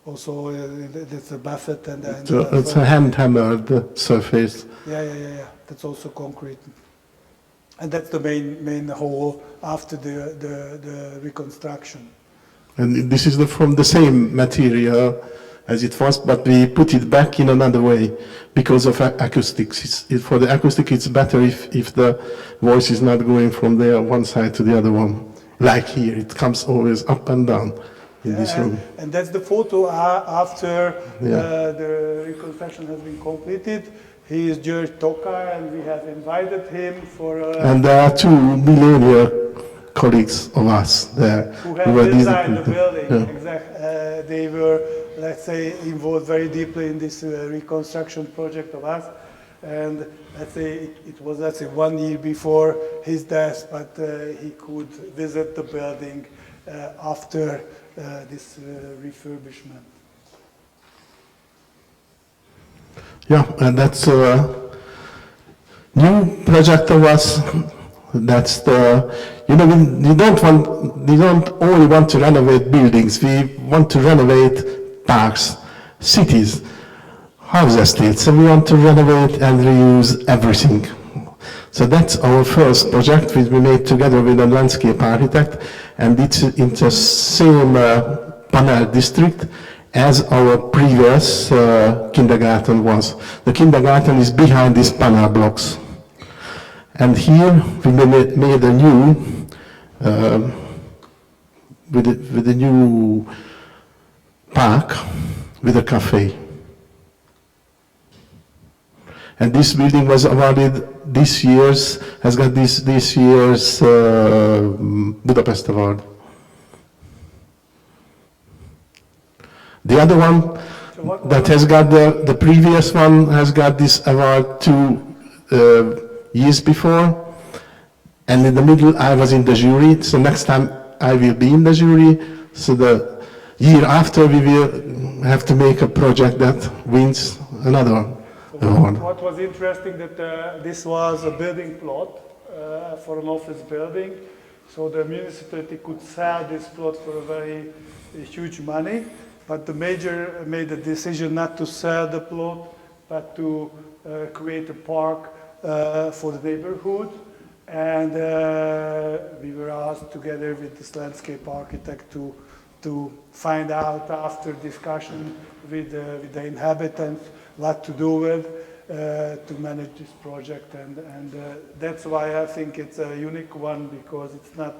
also that's a buffet and it's a hand-hammered surface. Yeah. That's also concrete. And that's the main hall after the reconstruction. And this is from the same material as it was, but we put it back in another way because of acoustics. For the acoustic, it's better if the voice is not going from there one side to the other one. Like here, it comes always up and down in this room. And that's the photo after the reconstruction has been completed. He is George Tokar, and we have invited him for... and there are two millionaire colleagues of us there. Who had designed the building, they were, let's say, involved very deeply in this reconstruction project of us. And let's say it was, let's say, 1 year before his death, but he could visit the building after this refurbishment. Yeah, and that's a new project of us. That's the, we don't only want to renovate buildings, we want to renovate parks, cities, house estates, so we want to renovate and reuse everything. So that's our first project, which we made together with a landscape architect, and it's in the same panel district as our previous kindergarten was. The kindergarten is behind these panel blocks. And here we made a new, with a new park with a cafe. And this building was awarded this year's, has got this year's Budapest Award. The other one that has got the previous one has got this award 2 years before, and in the middle I was in the jury, so next time I will be in the jury, so the year after we will have to make a project that wins another award. What was interesting that this was a building plot for an office building, so the municipality could sell this plot for a very huge money, but the mayor made the decision not to sell the plot, but to create a park for the neighborhood, and we were asked together with this landscape architect to find out after discussion with the inhabitants what to do with to manage this project, and that's why I think it's a unique one, because it's not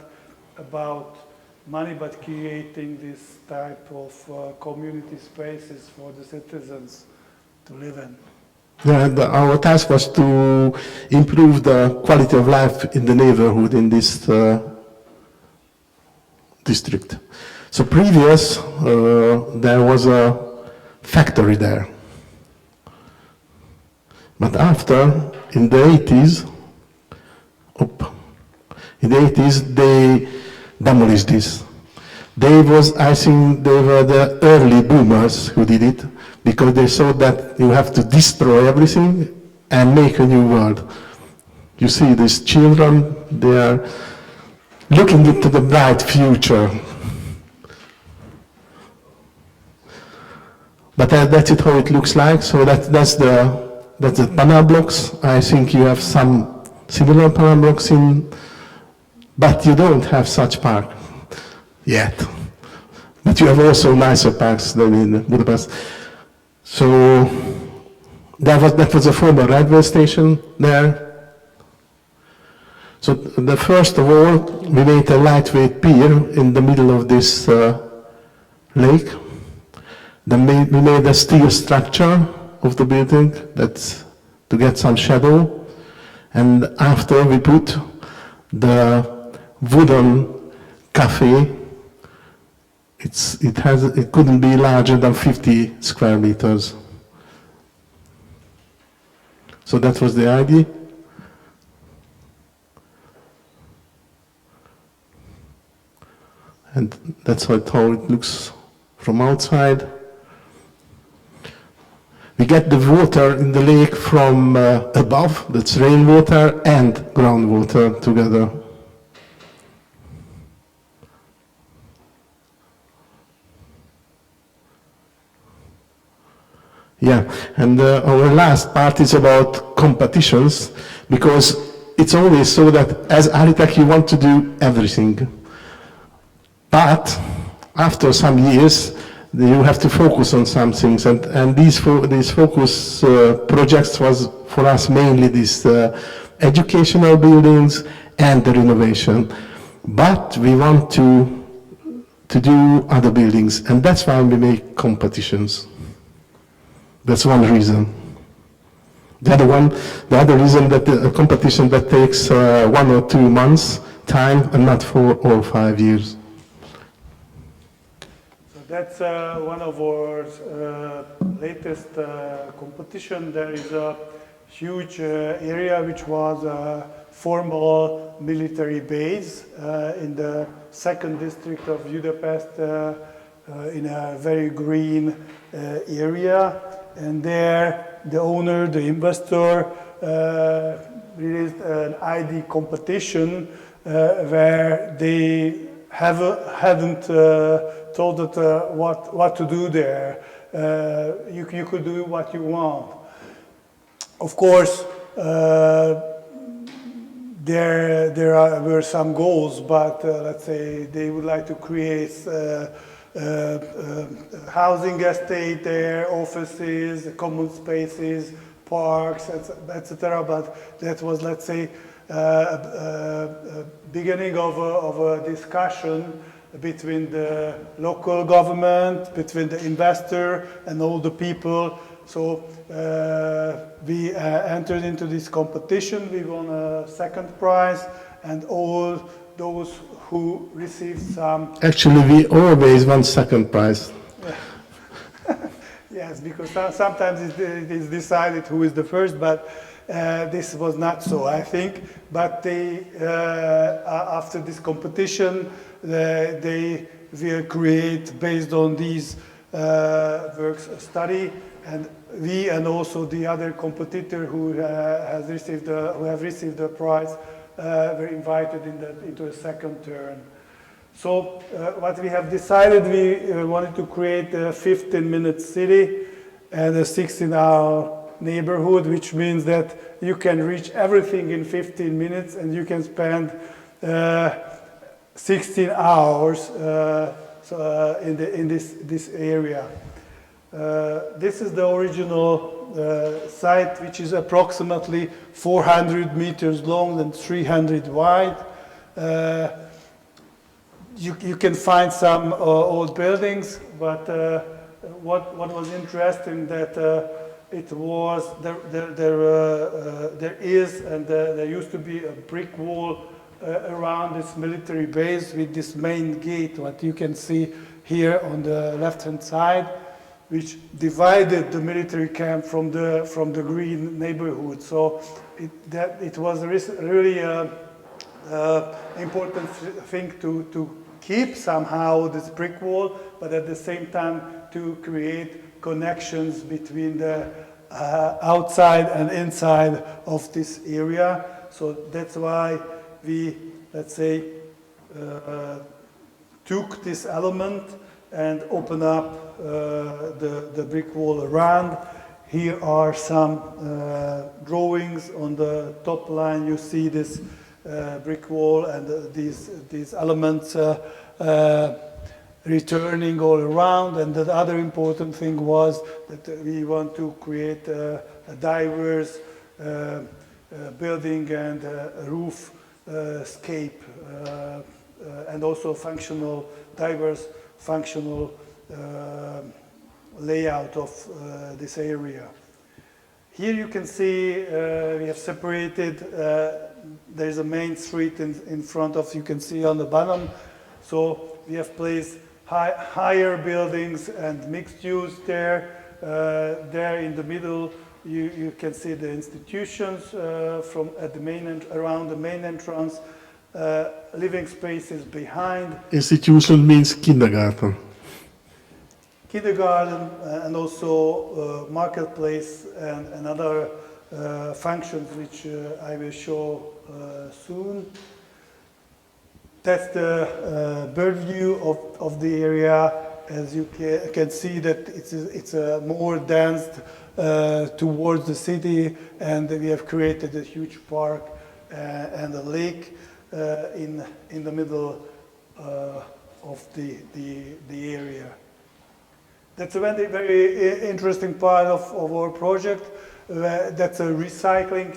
about money but creating this type of community spaces for the citizens to live in. Yeah, and our task was to improve the quality of life in the neighborhood in this district. So previous, there was a factory there. But after, in the 80s, they demolished this. I think they were the early boomers who did it, because they saw that you have to destroy everything and make a new world. You see these children, they are looking into the bright future. But that's it, how it looks like. So that's the panel blocks. I think you have some similar panel blocks but you don't have such park yet. But you have also nicer parks than in Budapest. So that was a former railway station there. So first of all, we made a lightweight pier in the middle of this lake. Then we made a steel structure of the building that's to get some shadow. And after we put the wooden cafe. It couldn't be larger than 50 square meters. So that was the idea. And that's how it looks from outside. We get the water in the lake from above, that's rainwater and groundwater together. Yeah, and our last part is about competitions, because it's always so that as architect you want to do everything. But after some years, you have to focus on some things, and these focus projects was for us mainly these educational buildings and the renovation. But we want to do other buildings, and that's why we make competitions. That's one reason. The other reason that a competition that takes 1 or 2 months time and not 4 or 5 years. So that's one of our latest competition. There is a huge area which was a formal military base in the second district of Budapest in a very green area. And there the owner, the investor, released an ID competition where they hadn't told it what to do there. You could do what you want. Of course, there were some goals, but let's say they would like to create housing estate there, offices, common spaces, parks, etc. But that was, let's say, beginning of a discussion between the local government, between the investor and all the people. So we entered into this competition. We won a second prize, and all those who received some... Actually, we always won second prize. Yes, because sometimes it is decided who is the first, but this was not so, I think. But they, after this competition, they will create, based on these works, a study, and we and also the other competitor who have received the prize were invited into a second turn. So what we have decided, we wanted to create a 15-minute city and a 16-hour neighborhood, which means that you can reach everything in 15 minutes and you can spend 16 hours in this area. This is the original site, which is approximately 400 meters long and 300 wide. You can find some old buildings, but what was interesting that it was there is and there used to be a brick wall around this military base with this main gate, what you can see here on the left-hand side, which divided the military camp from the green neighborhood. So it was really important thing to keep somehow this brick wall, but at the same time to create connections between the outside and inside of this area. So that's why we, let's say, took this element and open up the brick wall around. Here are some drawings. On the top line you see this brick wall and these elements returning all around. And the other important thing was that we want to create a diverse building and roof scape and also diverse functional layout of this area. Here you can see we have separated, there's a main street in front of, you can see on the bottom. So we have placed higher buildings and mixed use there. There in the middle you can see the institutions around the main entrance. Living spaces behind. Institution means kindergarten. Kindergarten and also marketplace and other functions which I will show soon. That's the bird view of the area. As you can see that it's more dense towards the city, and we have created a huge park and a lake in the middle of the area. That's a very interesting part of our project. That's a recycling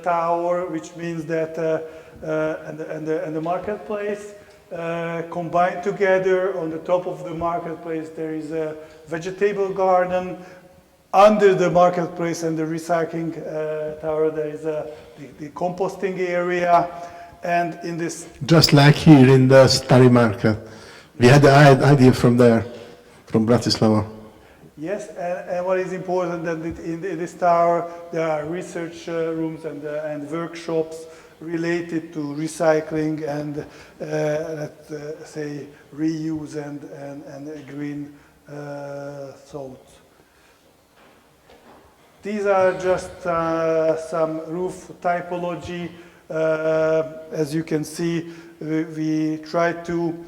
tower, which means that and the marketplace combined together. On the top of the marketplace there is a vegetable garden. Under the marketplace and the recycling tower there is the composting area. And in this, Just like here in the Stary Market. We had the idea from there, from Bratislava. yes, and what is important that in this tower there are research rooms and workshops related to recycling and let's say reuse and green thoughts. These are just some roof typology. As you can see, we try to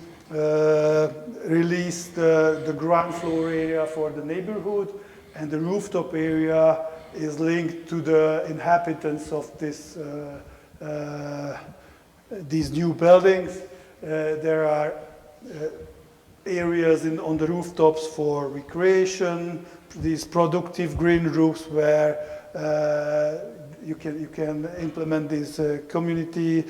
release the ground floor area for the neighborhood, and the rooftop area is linked to the inhabitants of this, these new buildings. There are areas on the rooftops for recreation, these productive green roofs where you can implement these community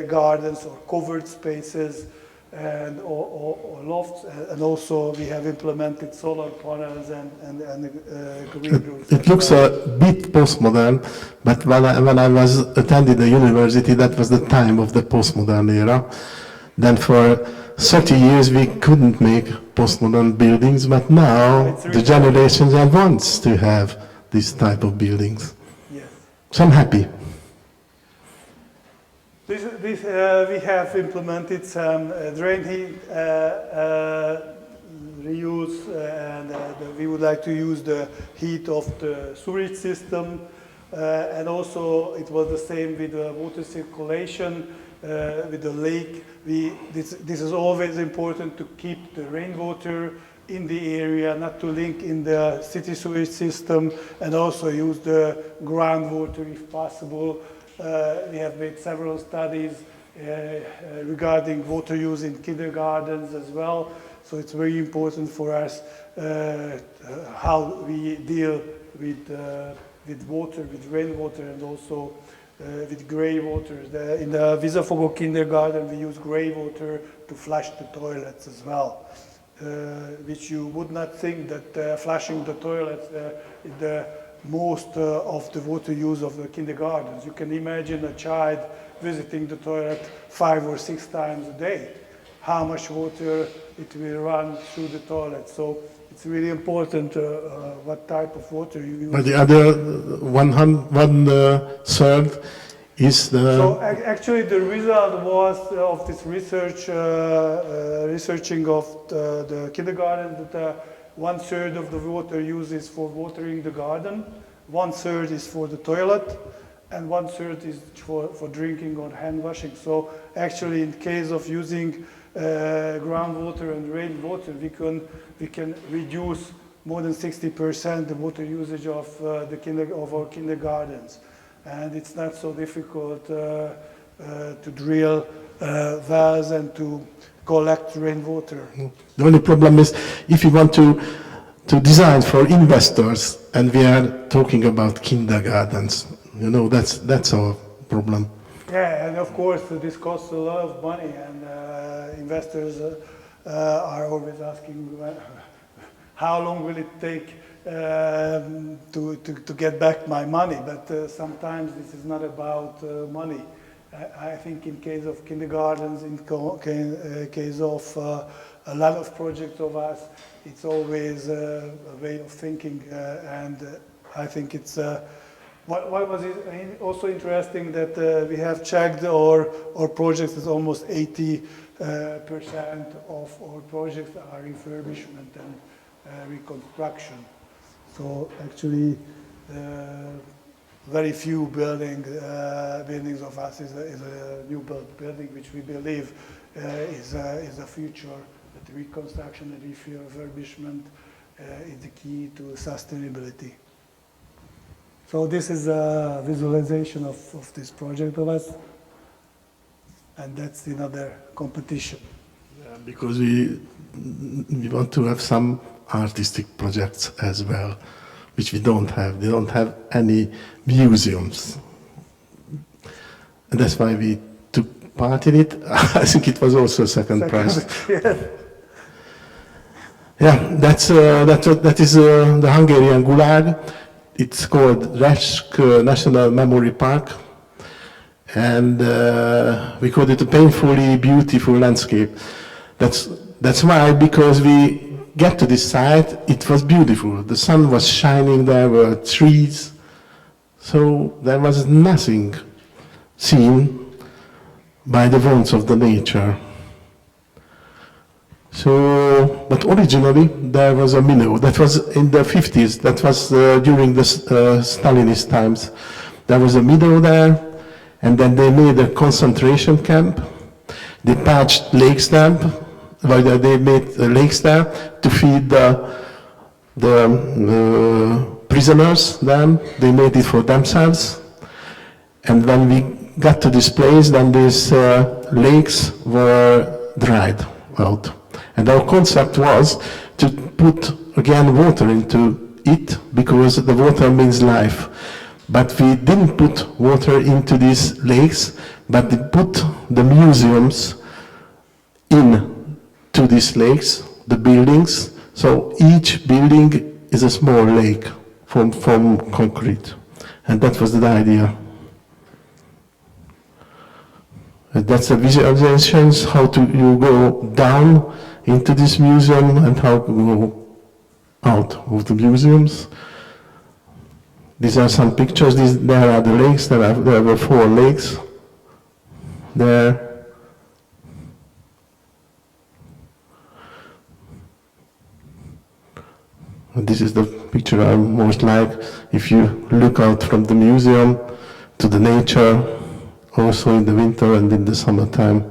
gardens or covered spaces and or lofts, and also we have implemented solar panels and green roofs. It looks a bit postmodern, but when I was attending the university, that was the time of the postmodern era. Then for 30 years we couldn't make postmodern buildings, but now the generations wants to have this type of buildings. Yes. So I'm happy. We have implemented some drain heat reuse, and we would like to use the heat of the sewage system, and also it was the same with the water circulation with the lake. This is always important to keep the rainwater in the area, not to link in the city sewage system, and also use the groundwater if possible. We have made several studies regarding water use in kindergartens as well. So it's very important for us how we deal with water, with rainwater, and also with grey water. In the Visszafogó kindergarten, we use grey water to flush the toilets as well, which you would not think that flushing the toilets is the most of the water use of the kindergartens. You can imagine a child visiting the toilet 5 or 6 times a day. How much water it will run through the toilet. So it's really important what type of water you use. But the other one third is the... So actually the result was of this research, researching of the kindergarten, that 1/3 of the water used is for watering the garden, 1/3 is for the toilet, and 1/3 is for drinking or hand washing. So actually in case of using groundwater and rainwater, we can reduce more than 60% the water usage of our kindergartens. And it's not so difficult to drill wells and to collect rainwater. The only problem is if you want to design for investors, and we are talking about kindergartens, you know, that's our problem. Yeah, and of course this costs a lot of money, and investors are always asking how long will it take to get back my money, but sometimes this is not about money. I think in case of kindergartens, in case of a lot of projects of us, it's always a way of thinking, and I think it's what was also interesting that we have checked our projects is almost 80% of our projects are refurbishment and reconstruction. So actually, very few buildings of us is a new built building, which we believe is a future. That reconstruction and refurbishment is the key to sustainability. So this is a visualization of this project of us, and that's another competition. Yeah, because we want to have some artistic projects as well, which we don't have. They don't have any museums. And that's why we took part in it. I think it was also second prize. Yeah, that is the Hungarian Gulag. It's called Reszk National Memory Park. and we called it a painfully beautiful landscape. That's why, because we get to this site, it was beautiful. The sun was shining, there were trees, so there was nothing seen by the wounds of the nature. So, but originally there was a meadow. That was in the 50s. That was during the Stalinist times. There was a meadow there, and then they made a concentration camp. They patched lakes there, they made lakes there to feed the prisoners. Then they made it for themselves. And when we got to this place, then these lakes were dried out. And our concept was to put again water into it, because the water means life. But we didn't put water into these lakes, but we put the museums into these lakes, the buildings. So each building is a small lake from concrete. And that was the idea. And that's the visualizations, how you go down into this museum and how to go out of the museums. These are some pictures. There are the lakes. There were 4 lakes there. And this is the picture I most like. If you look out from the museum to the nature, also in the winter and in the summertime.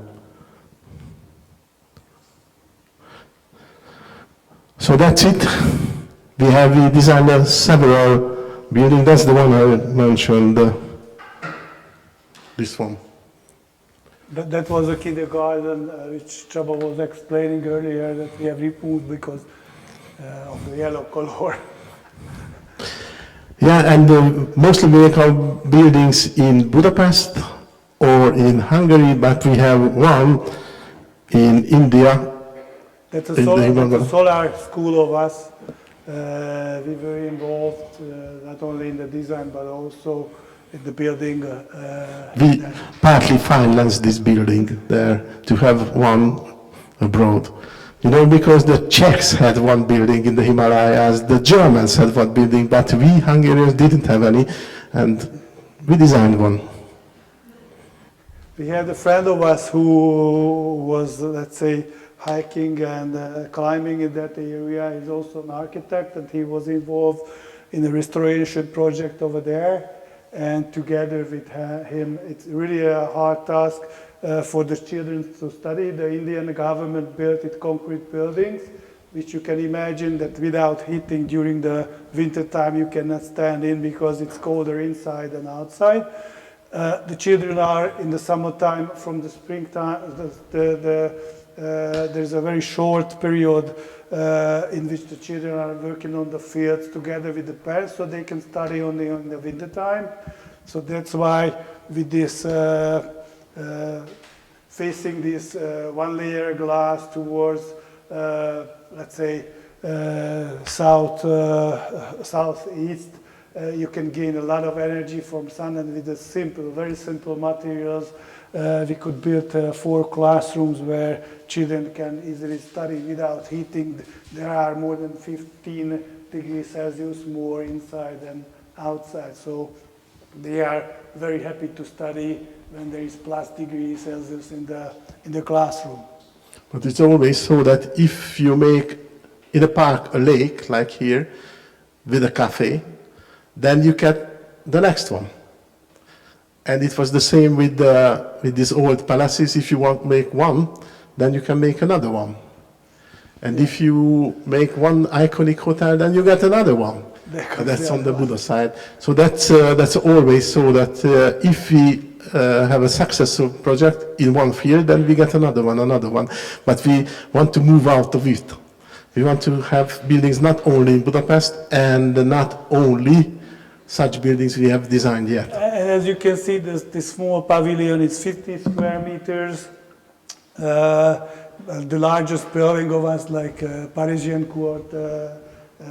So that's it. We designed several buildings. That's the one I mentioned, this one. That was a kindergarten which Csaba was explaining earlier, that we have removed because of the yellow color. Yeah, and mostly we make our buildings in Budapest or in Hungary, but we have one in India. That's a solar school of us. We were involved not only in the design but also in the building. We partly financed this building there to have one abroad. You know, because the Czechs had one building in the Himalayas, the Germans had one building, but we Hungarians didn't have any, and we designed one. We had a friend of us who was, let's say, hiking and climbing in that area. He's also an architect, and he was involved in a restoration project over there. And together with him, it's really a hard task for the children to study. The Indian government built it concrete buildings, which you can imagine that without heating during the winter time you cannot stand in because it's colder inside than outside. The children are in the summertime, from the springtime, there's a very short period in which the children are working on the fields together with the parents, so they can study only in the winter time. So that's why with this facing this one layer glass towards, let's say, southeast, you can gain a lot of energy from sun, and with the very simple materials, we could build 4 classrooms where children can easily study without heating. There are more than 15 degrees Celsius more inside than outside. So they are very happy to study when there is plus degrees Celsius in the classroom. But it's always so that if you make in a park a lake, like here, with a cafe, then you get the next one. And it was the same with these old palaces. If you want to make one, then you can make another one. And if you make one iconic hotel, then you get another one. And that's on the Buddha side. So that's always so that if we have a successful project in one field, then we get another one. But we want to move out of it. We want to have buildings not only in Budapest and not only such buildings we have designed yet. And as you can see, this small pavilion is 50 square meters. The largest building of us, like Parisian Court,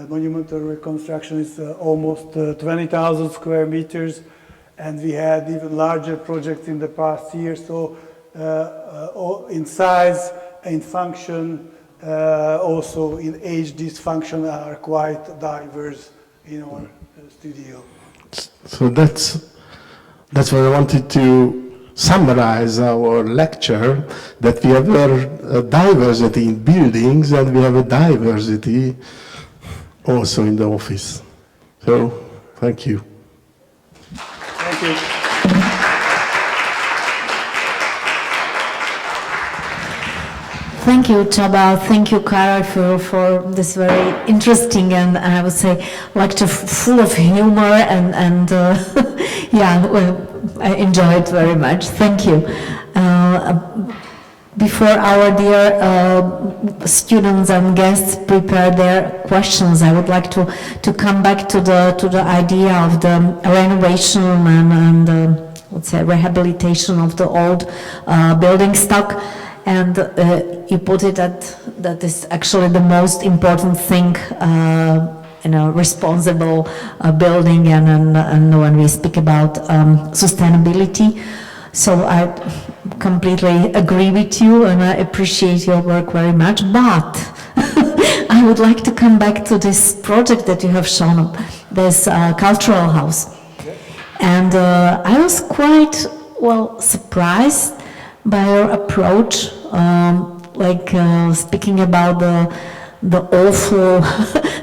monumental reconstruction, is almost 20,000 square meters. and we had even larger projects in the past year. So in size, in function, also in age, these functions are quite diverse in our studio. So that's what I wanted to summarize our lecture, that we have a diversity in buildings and we have a diversity also in the office. So, thank you. Thank you. Thank you, Csaba. Thank you, Karol, for this very interesting and I would say lecture full of humor and yeah, well, I enjoyed it very much. Thank you. Before our dear students and guests prepare their questions, I would like to come back to the idea of the renovation and let's say rehabilitation of the old building stock. And you put it that is actually the most important thing in a responsible building and when we speak about sustainability. So I completely agree with you and I appreciate your work very much, but I would like to come back to this project that you have shown, this cultural house. And I was quite, well, surprised by your approach, speaking about the awful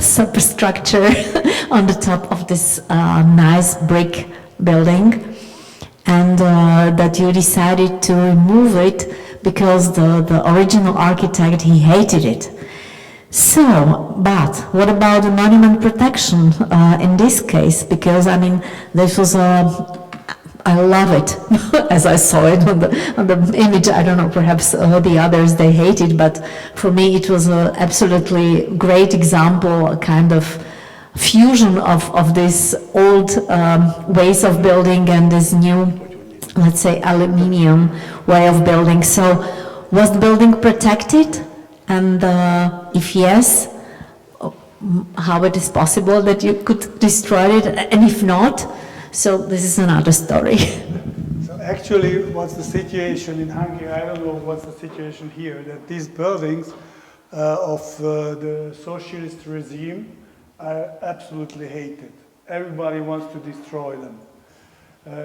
superstructure on the top of this nice brick building, and that you decided to remove it because the original architect, he hated it. So, but what about the monument protection in this case? Because I mean, this was I love it as I saw it on the image. I don't know, perhaps the others, they hate it, but for me it was an absolutely great example, a kind of fusion of this old ways of building and this new, let's say, aluminium way of building. So was the building protected? And if yes, how it is possible that you could destroy it? And if not, so this is another story. So actually, what's the situation in Hungary? I don't know what's the situation here, that these buildings of the socialist regime are absolutely hated. Everybody wants to destroy them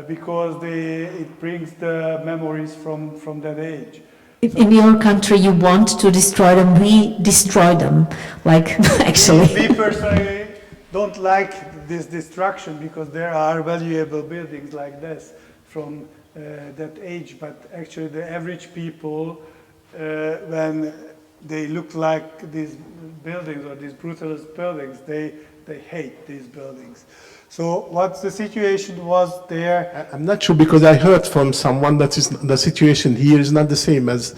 because it brings the memories from that age. In your country, you want to destroy them, we destroy them, like, actually. We personally don't like this destruction because there are valuable buildings like this from that age, but actually the average people, when they look like these buildings or these brutalist buildings, they hate these buildings. So what the situation was there? I'm not sure, because I heard from someone that the situation here is not the same as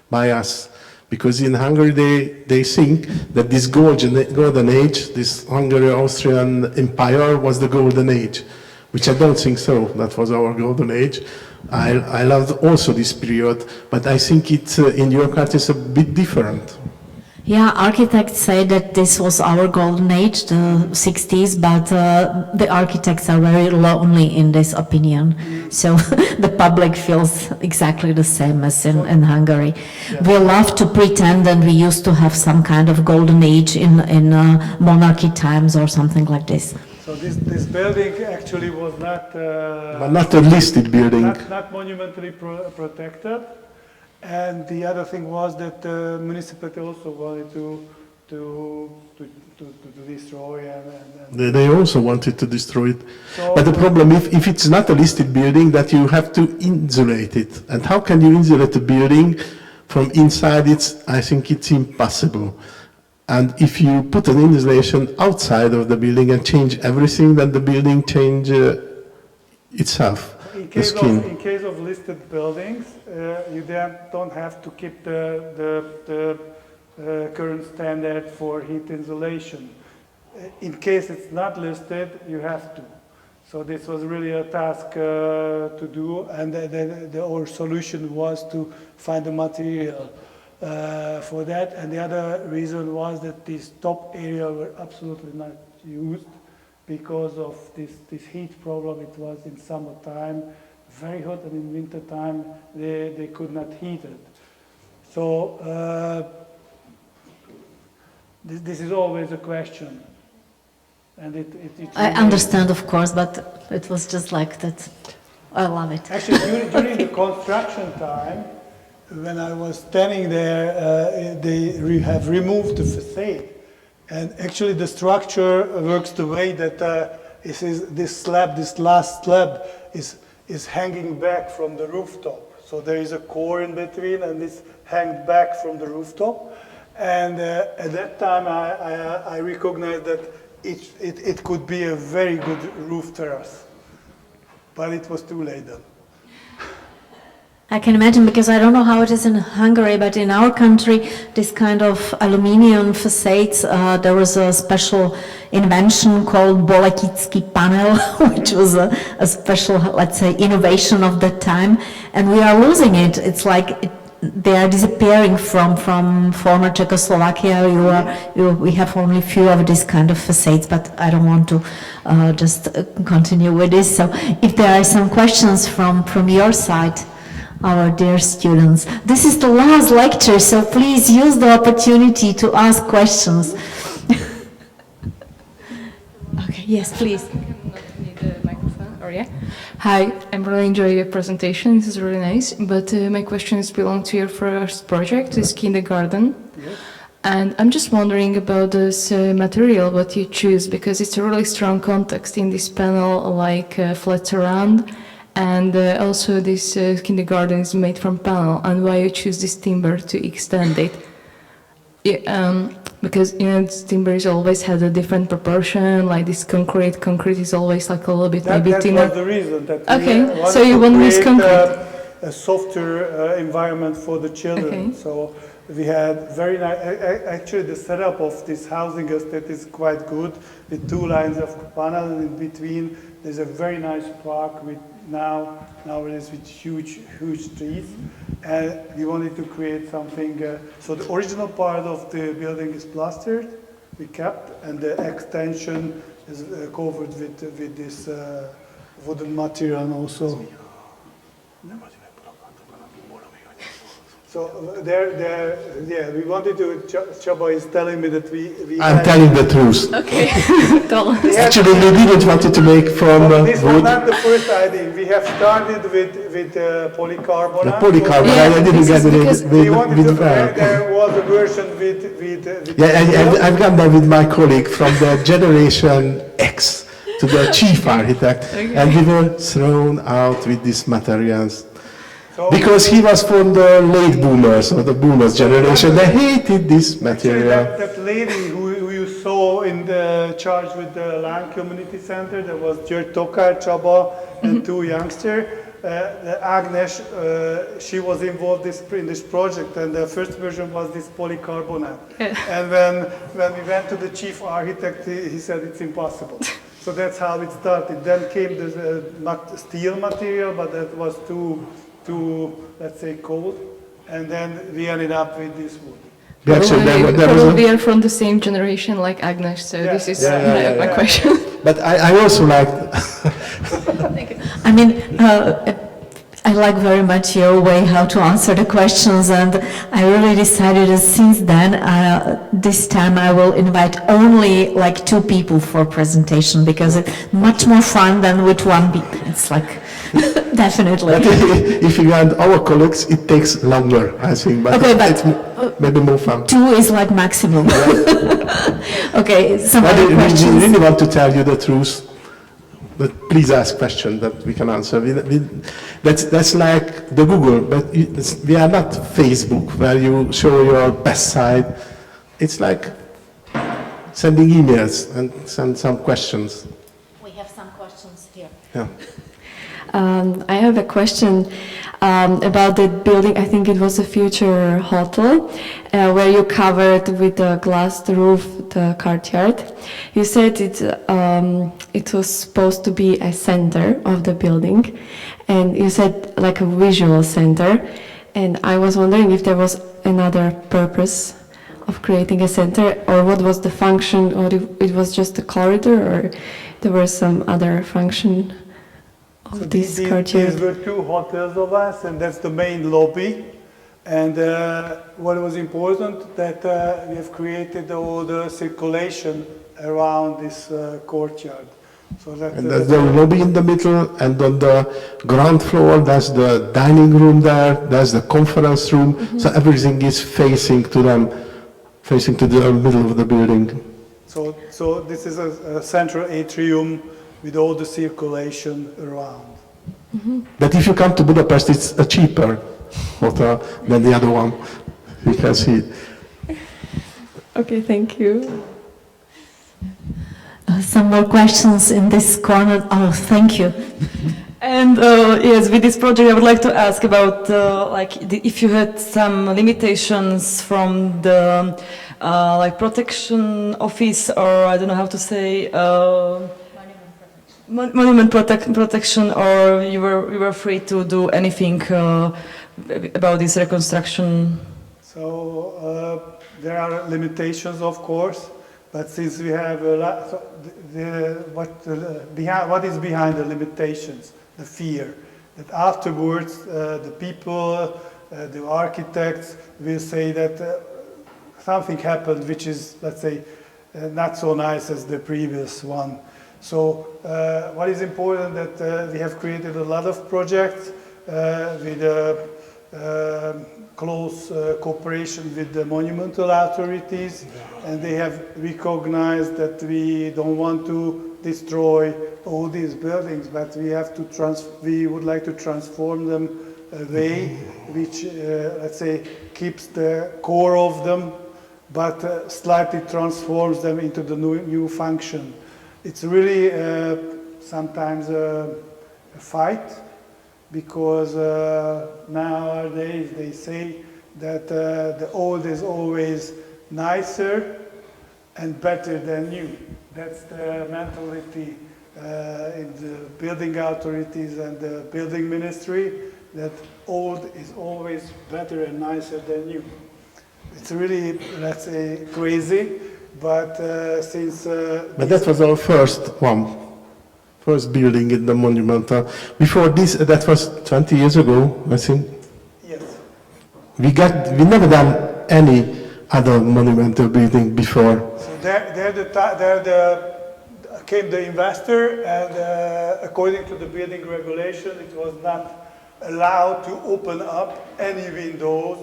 by us. Because in Hungary they think that this golden age, this Hungary-Austrian Empire was the golden age, which I don't think so. That was our golden age. I loved also this period, but I think it in your country is a bit different. Yeah, architects say that this was our golden age, the 60s, but the architects are very lonely in this opinion. So the public feels exactly the same as in Hungary. Yeah. We love to pretend and we used to have some kind of golden age in monarchy times or something like this. So this building actually was not... but not a listed building. Not monumentally protected. And the other thing was that the municipality also wanted to destroy and they also wanted to destroy it. So, but the problem, if it's not a listed building, that you have to insulate it. And how can you insulate a building from inside? I think it's impossible. And if you put an insulation outside of the building and change everything, then the building change itself. In case of listed buildings, you then don't have to keep the current standard for heat insulation. In case it's not listed, you have to. So this was really a task to do, and our solution was to find the material for that. And the other reason was that these top areas were absolutely not used. because of this heat problem. It was in summertime very hot, and in winter time they could not heat it. So this is always a question. And I understand, of course, but it was just like that. I love it. Actually, during the construction time, when I was standing there, they have removed the facade. And actually the structure works the way that this last slab is hanging back from the rooftop. So there is a core in between, and this hangs back from the rooftop. And at that time, I recognized that it could be a very good roof terrace. But it was too late then. I can imagine, because I don't know how it is in Hungary, but in our country, this kind of aluminium facades, there was a special invention called Bolekitsky panel, which was a special, let's say, innovation of that time, and we are losing it. It's like they are disappearing from former Czechoslovakia. We have only few of these kind of facades, but I don't want to just continue with this. So if there are some questions from your side, our dear students. This is the last lecture, so please use the opportunity to ask questions. Okay, yes, please. Need the microphone, or yeah? Hi, I really enjoy your presentation. This is really nice. But my questions belong to your first project, this kindergarten. Yes. And I'm just wondering about this material, what you choose, because it's a really strong context in this panel, like flat surround. And also this kindergarten is made from panel, and why you choose this timber to extend it? Yeah, because this timber is always had a different proportion, like this concrete. Concrete is always like a little bit maybe thinner. That was the reason. That okay, we so you want this concrete? A softer environment for the children. Okay. So we had very nice. Actually, the setup of this housing estate is quite good, with 2 lines of panel, and in between there's a very nice park with nowadays with huge trees, and we wanted to create something. So the original part of the building is plastered, we kept, and the extension is covered with this wooden material also. So yeah, we wanted to. Csaba is telling me that we I'm telling the truth. Okay, tell us. Actually, we didn't want to make from this was wood. not the first idea. We have started with polycarbonate. The polycarbonate, I didn't get it We wanted with there was a version with Yeah, I've gone there with my colleague from the Generation X to the chief architect, and we were thrown out with these materials. So Because he was from the late boomers, or the boomers generation, they hated this material. that lady who you saw in the charge with the Láng Community Center, there was György Tokár, Csaba, and 2 youngsters. Agnes, she was involved in this project, and the first version was this polycarbonate. And when we went to the chief architect, he said it's impossible. So that's how it started. Then came the steel material, but that was too, let's say, cold. And then we ended up with this wood. Actually, Probably are from the same generation like Agnes, so Yeah. this is my Yeah. question. But I also liked, I mean, I like very much your way how to answer the questions, and I really decided that since then, this time I will invite only like 2 people for presentation, because it's much more fun than with 1 people. It's like, definitely. if you want our colleagues, it takes longer, I think, but Okay, but- it's maybe more fun. 2 is like maximum. Okay, some But other we questions? really want to tell you the truth. But please ask questions that we can answer. That's like the Google, but we are not Facebook where you show your best side. It's like sending emails and send some questions. We have some questions here. Yeah. I have a question about the building. I think it was a future hotel where you covered with a glass roof the courtyard. You said it was supposed to be a center of the building, and you said like a visual center. And I was wondering if there was another purpose of creating a center, or what was the function, or if it was just a corridor, or there was some other function of this courtyard. These were two hotels of us, and that's the main lobby. And what was important that we have created all the circulation around this courtyard. So that, And there's the lobby in the middle, and on the ground floor, there's the dining room there, there's the conference room, so everything is facing to the middle of the building. So this is a central atrium with all the circulation around. But if you come to Budapest, it's a cheaper hotel than the other one. You can see it. Okay, thank you. Some more questions in this corner. Oh, thank you. And yes, with this project, I would like to ask about if you had some limitations from the protection office, or I don't know how to say, monument protection, or you were free to do anything about this reconstruction. So there are limitations, of course, but since we have a lot, so what is behind the limitations? The fear that afterwards the people, the architects will say that something happened which is, let's say, not so nice as the previous one. So what is important that we have created a lot of projects with close cooperation with the monumental authorities, and they have recognized that we don't want to destroy all these buildings, but we would like to transform them a way which, let's say, keeps the core of them, but slightly transforms them into the new function. It's really sometimes a fight, because nowadays they say that the old is always nicer and better than new. That's the mentality in the building authorities and the building ministry, that old is always better and nicer than new. It's really, let's say, crazy, but since... But that was our first building in the monumental. Before this, that was 20 years ago, I think. Yes. We never done any other monumental building before. So came the investor, and according to the building regulation, it was not allowed to open up any windows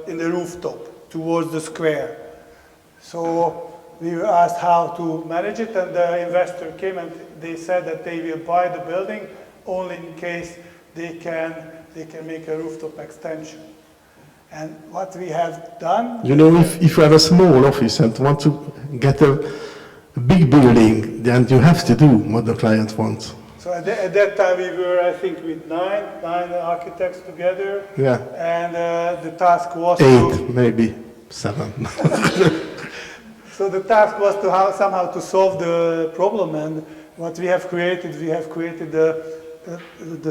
in the rooftop, towards the square. So we were asked how to manage it, and the investor came and they said that they will buy the building only in case they can make a rooftop extension. And what we have done... You know, if you have a small office and want to get a big building, then you have to do what the client wants. So at that time we were, I think, with nine architects together. Yeah. And the task was 8, maybe 7. So the task was to somehow to solve the problem, and what we have created the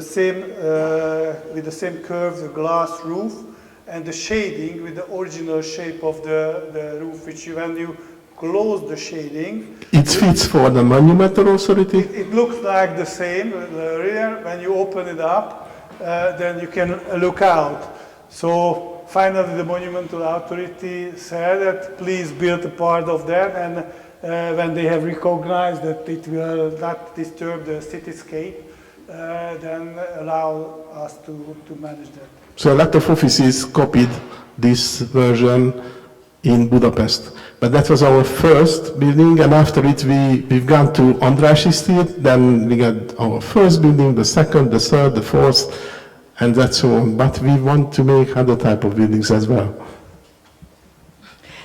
same with the same curve, the glass roof, and the shading with the original shape of the roof, which when you close the shading, it fits for the monumental authority. It looks like the same. The rear, when you open it up, then you can look out. So finally, the monumental authority said that please build a part of that, and when they have recognized that it will not disturb the cityscape, then allow us to manage that. So a lot of offices copied this version in Budapest. But that was our first building, and after it we've gone to Andrássy Street, then we got our first building, the second, the third, the fourth, and that's so on. But we want to make other type of buildings as well.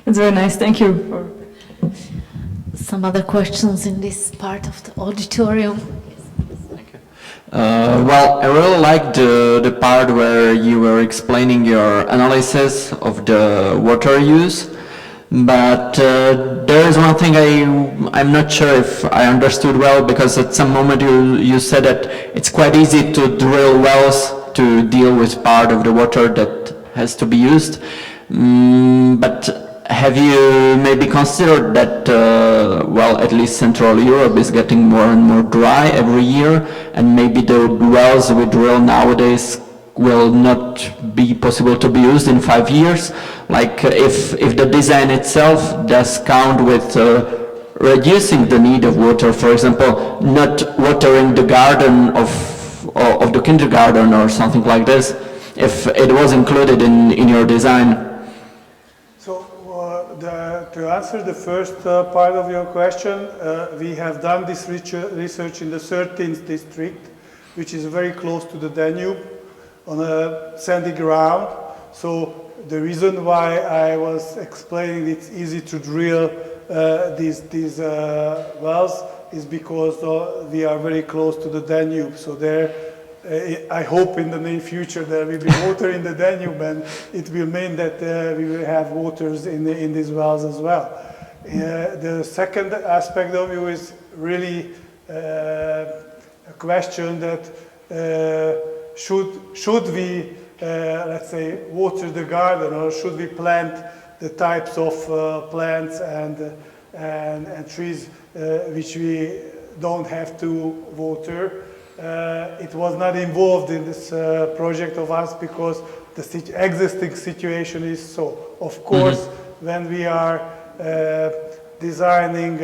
That's very nice, thank you. Some other questions in this part of the auditorium? Well, I really liked the part where you were explaining your analysis of the water use, but there is one thing I'm not sure if I understood well, because at some moment you said that it's quite easy to drill wells to deal with part of the water that has to be used, but have you maybe considered that, well, at least Central Europe is getting more and more dry every year, and maybe the wells we drill nowadays will not be possible to be used in 5 years? Like, if the design itself does count with reducing the need of water, for example, not watering the garden of the kindergarten or something like this, if it was included in your design? So to answer the first part of your question, we have done this research in the 13th district, which is very close to the Danube, on a sandy ground. So the reason why I was explaining it's easy to drill these wells is because we are very close to the Danube. So there, I hope in the near future there will be water in the Danube, and it will mean that we will have waters in these wells as well. The second aspect of you is really a question that should we, let's say, water the garden, or should we plant the types of plants and trees which we don't have to water? It was not involved in this project of us because the existing situation is so. Of course, when we are designing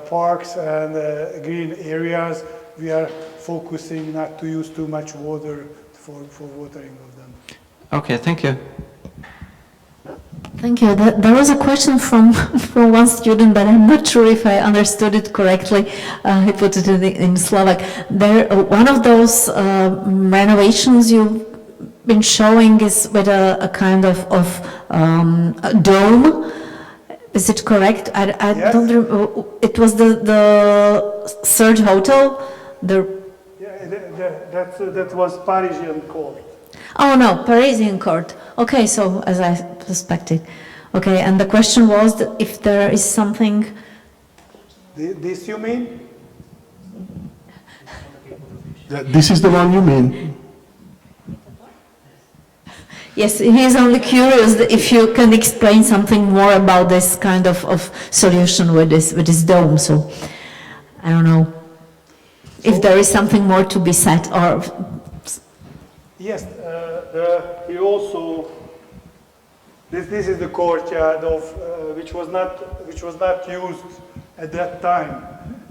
parks and green areas, we are focusing not to use too much water for watering of them. Okay, thank you. Thank you. There was a question from one student, but I'm not sure if I understood it correctly. He put it in Slovak. One of those renovations you've been showing is with a kind of a dome. Is it correct? I Yes. don't remember. It was the third hotel. That was Parisian Court. Oh no, Parisian court. Okay, so as I suspected. Okay, and the question was that if there is something. This you mean? This is the one you mean? Yes, he is only curious if you can explain something more about this kind of solution with this dome. So I don't know if there is something more to be said or. Yes, we also. This is the courtyard of which was not used at that time,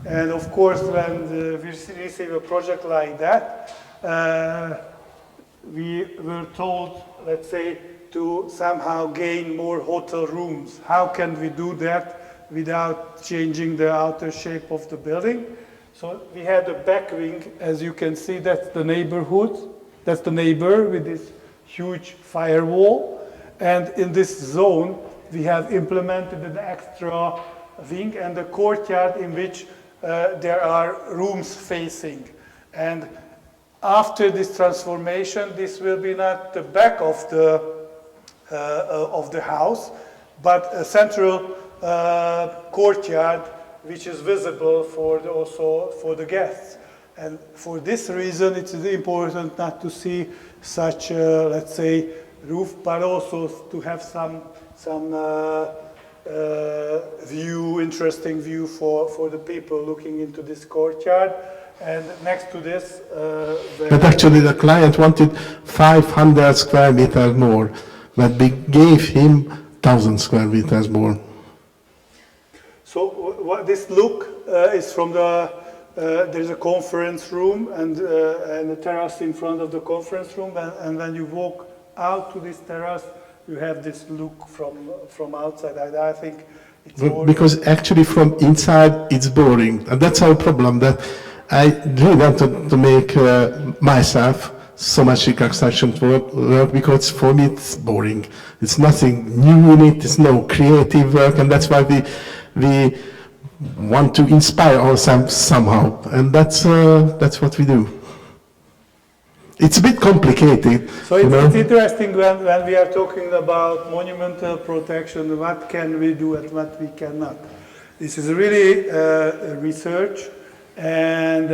and of course when we receive a project like that, we were told, let's say, to somehow gain more hotel rooms. How can we do that without changing the outer shape of the building? So we had a back wing, as you can see. That's the neighborhood. That's the neighbor with this huge firewall. And in this zone, we have implemented an extra wing and a courtyard in which there are rooms facing. And after this transformation, this will be not the back of the house, but a central courtyard which is visible also for the guests. And for this reason, it's important not to see such, let's say, roof, but also to have some view, interesting view for the people looking into this courtyard. And next to this, But actually, the client wanted 500 square meters more, but we gave him 1,000 square meters more. So what this look is from the. There's a conference room and a terrace in front of the conference room, and when you walk out to this terrace, you have this look from outside. I think it's more. Because actually from inside it's boring, and that's our problem. That I really want to make myself so much reconstruction work because for me it's boring. It's nothing new in it. It's no creative work, and that's why we want to inspire ourselves somehow, and that's what we do. It's a bit complicated. So it's interesting when we are talking about monumental protection, what can we do and what we cannot. This is really research, and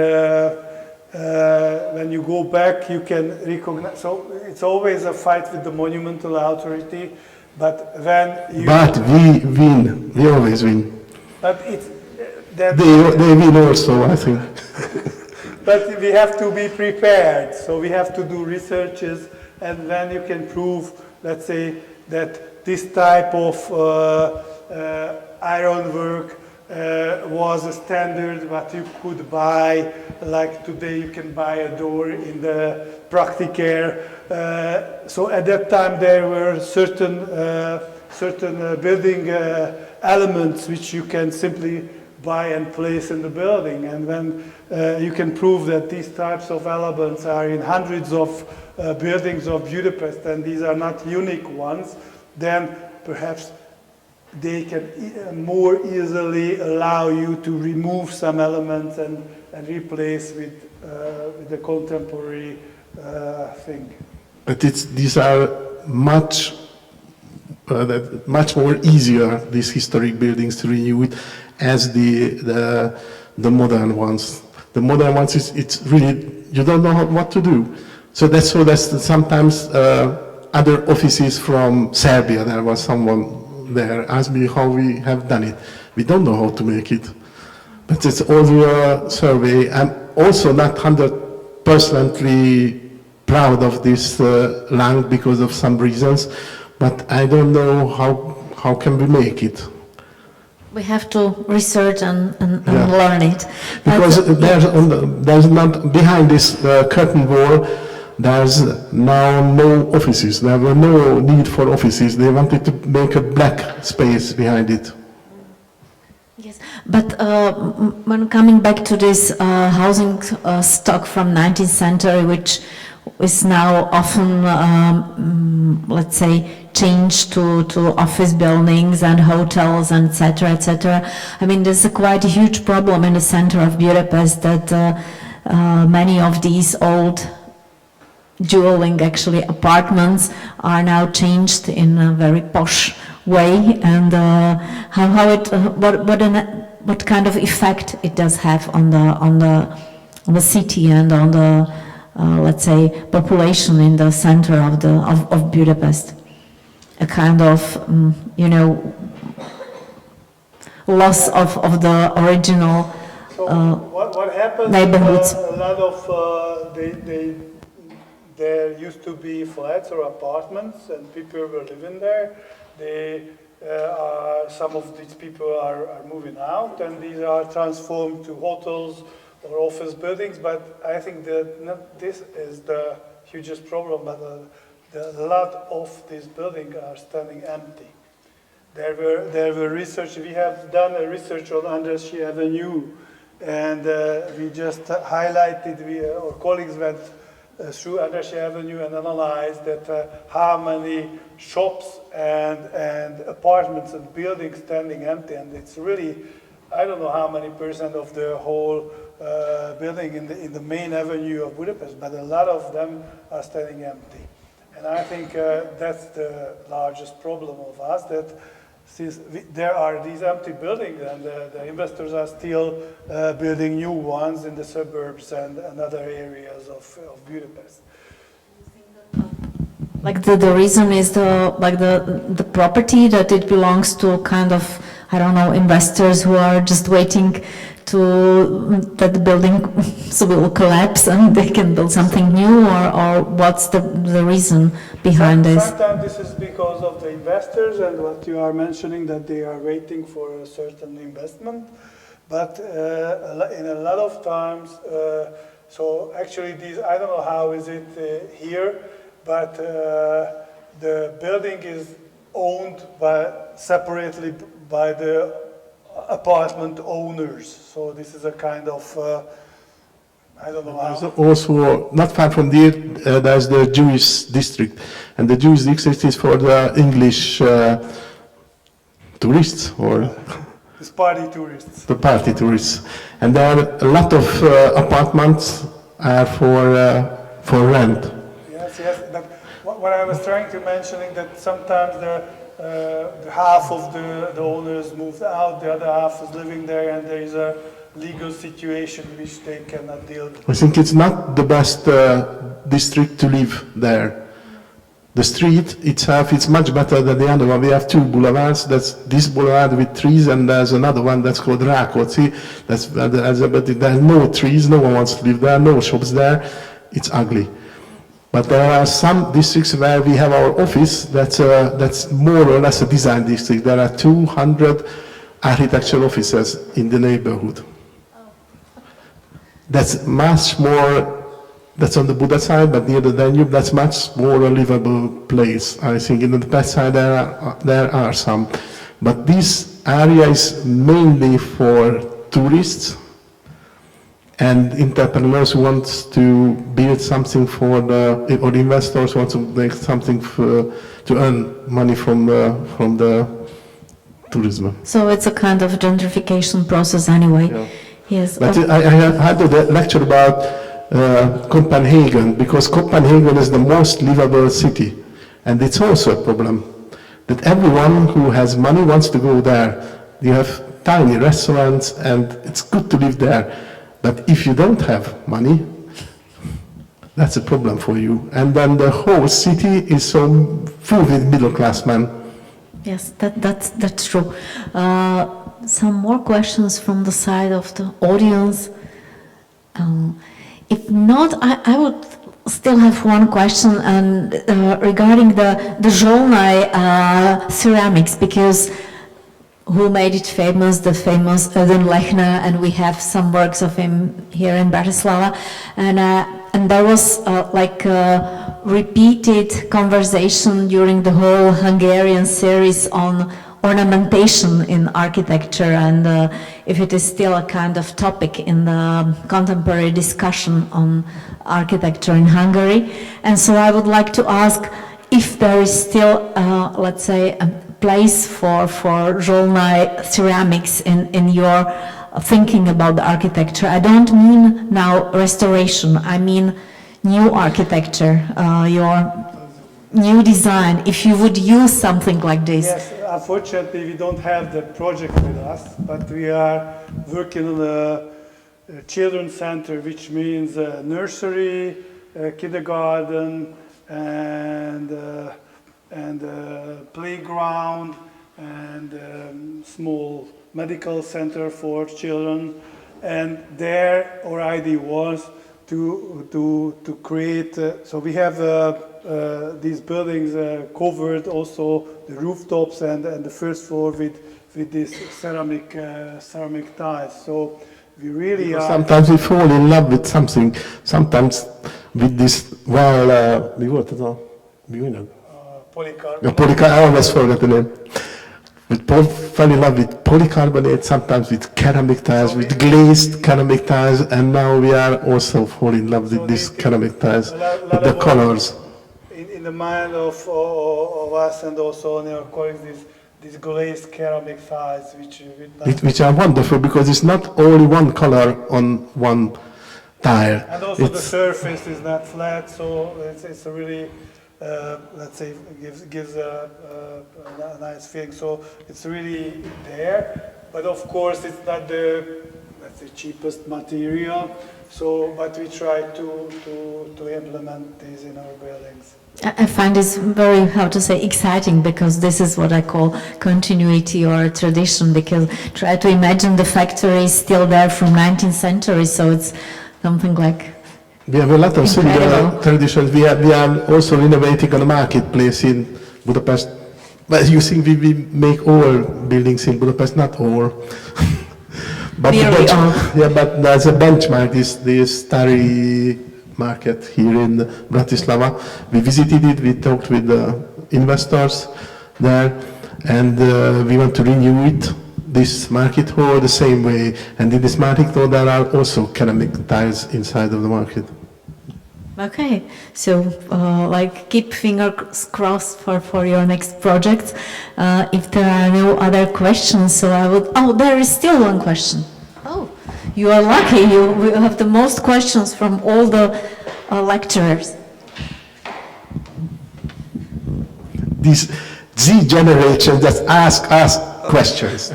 when you go back, you can recognize. So it's always a fight with the monumental authority But when you... But we win. We always win. But it's... that They win also, I think. But we have to be prepared, so we have to do researches, and then you can prove, let's say, that this type of ironwork was a standard what you could buy, like today you can buy a door in the Practicare. So at that time there were certain building elements which you can simply buy and place in the building, and when you can prove that these types of elements are in hundreds of buildings of Budapest and these are not unique ones, then perhaps they can more easily allow you to remove some elements and replace with the contemporary thing. But these are much more easier, these historic buildings, to renew it as the modern ones. The modern ones, it's really, you don't know what to do. So that's sometimes other offices from Serbia, there was someone there, asked me how we have done it. We don't know how to make it. But it's also a survey. I'm also not 100% proud of this land because of some reasons, but I don't know how can we make it. We have to research and learn it. Because there's not, behind this curtain wall, there's now no offices. There were no need for offices. They wanted to make a black space behind it. Yes, but when coming back to this housing stock from 19th century, which is now often, let's say, changed to office buildings and hotels, and etc., etc. I mean, there's a quite a huge problem in the center of Budapest that many of these old dwelling, actually apartments, are now changed in a very posh way, and what kind of effect it does have on the city and on the let's say population in the center of Budapest. A kind of loss of the original what happens? Neighborhoods. A lot of there used to be flats or apartments, and people were living there. Some of these people are moving out, and these are transformed to hotels or office buildings. But I think that not this is the hugest problem, but a lot of these buildings are standing empty. There were research. We have done a research on Andrássy Avenue, and we just highlighted. Our colleagues went through Andrássy Avenue and analyzed that how many shops and apartments and buildings standing empty, and it's really, I don't know how many percent of the whole building in the main avenue of Budapest, but a lot of them are standing empty. And I think that's the largest problem of us, that since there are these empty buildings and the investors are still building new ones in the suburbs and other areas of Budapest. Like the reason is the property, that it belongs to kind of, I don't know, investors who are just waiting that the building will collapse and they can build something new, or what's the reason behind this? Sometimes this is because of the investors and what you are mentioning, that they are waiting for a certain investment. But in a lot of times, so actually these, I don't know how is it here, but the building is owned separately by the apartment owners. So this is a kind of, I don't know how. There's also, not far from there, there's the Jewish district. And the Jewish district is for the English tourists, or? It's party tourists. The party tourists. And there are a lot of apartments for rent. Yes, but what I was trying to mention is that sometimes the half of the owners moved out, the other half is living there, and there is a legal situation which they cannot deal with. I think it's not the best district to live there. The street itself is much better than the other one. We have two boulevards. That's this boulevard with trees, and there's another one that's called Rákóczi. But there are no trees. No one wants to live there. No shops there. It's ugly. But there are some districts where we have our office. That's more or less a design district. There are 200 architectural offices in the neighborhood. That's much more. That's on the Buda side, but near the Danube, that's much more a livable place. I think in the Pest side there are some. But this area is mainly for tourists and entrepreneurs who want to build something or investors who want to make something to earn money from the tourism. So it's a kind of gentrification process anyway. Yeah. Yes. But I had a lecture about Copenhagen, because Copenhagen is the most livable city, and it's also a problem that everyone who has money wants to go there. You have tiny restaurants and it's good to live there, but if you don't have money, that's a problem for you. And then the whole city is so full with middle-class men. Yes, that's true. Some more questions from the side of the audience. If not, I would still have one question regarding the Zsolnay ceramics, because who made it famous? The famous Eden Lechner, and we have some works of him here in Bratislava, and there was like a repeated conversation during the whole Hungarian series on ornamentation in architecture, and if it is still a kind of topic in the contemporary discussion on architecture in Hungary. And so I would like to ask if there is still, let's say, a place for Zsolnay ceramics in your thinking about the architecture. I don't mean now restoration, I mean new architecture, your new design, if you would use something like this. Yes, unfortunately we don't have the project with us, but we are working on a children's center, which means nursery, kindergarten, and playground, and small medical center for children. And there our idea was to create, so we have these buildings covered, also the rooftops and the first floor with this ceramic tiles. So we really are. Sometimes we fall in love with something. Sometimes with this, well, mi volt ez a műanyag? Polycarbonate. I always forget the name. We fell in love with polycarbonate, sometimes with ceramic tiles, with glazed ceramic tiles, and now we are also falling in love with these ceramic tiles, with the colors. In the mind of us and also on our colleagues, these glazed ceramic tiles, which are wonderful because it's not only one color on one tile. And also the surface is not flat, so it's a really, let's say, gives a nice feeling. So it's really there, but of course it's not the, let's say, cheapest material. So, but we try to implement these in our buildings. I find this very, how to say, exciting, because this is what I call continuity or tradition, because try to imagine the factory is still there from 19th century, so it's something like we have a lot of similar traditions. We are also innovating on a marketplace in Budapest. But you think we make all buildings in Budapest, not all. But but there's a benchmark, this Starry market here in Bratislava. We visited it, we talked with the investors there, and we want to renew it, this market hall, the same way. And in this market hall there are also ceramic tiles inside of the market. Okay, so like keep fingers crossed for your next project. If there are no other questions, so I would, there is still one question. Oh, you are lucky, you have the most questions from all the lecturers. This Z generation just ask us questions.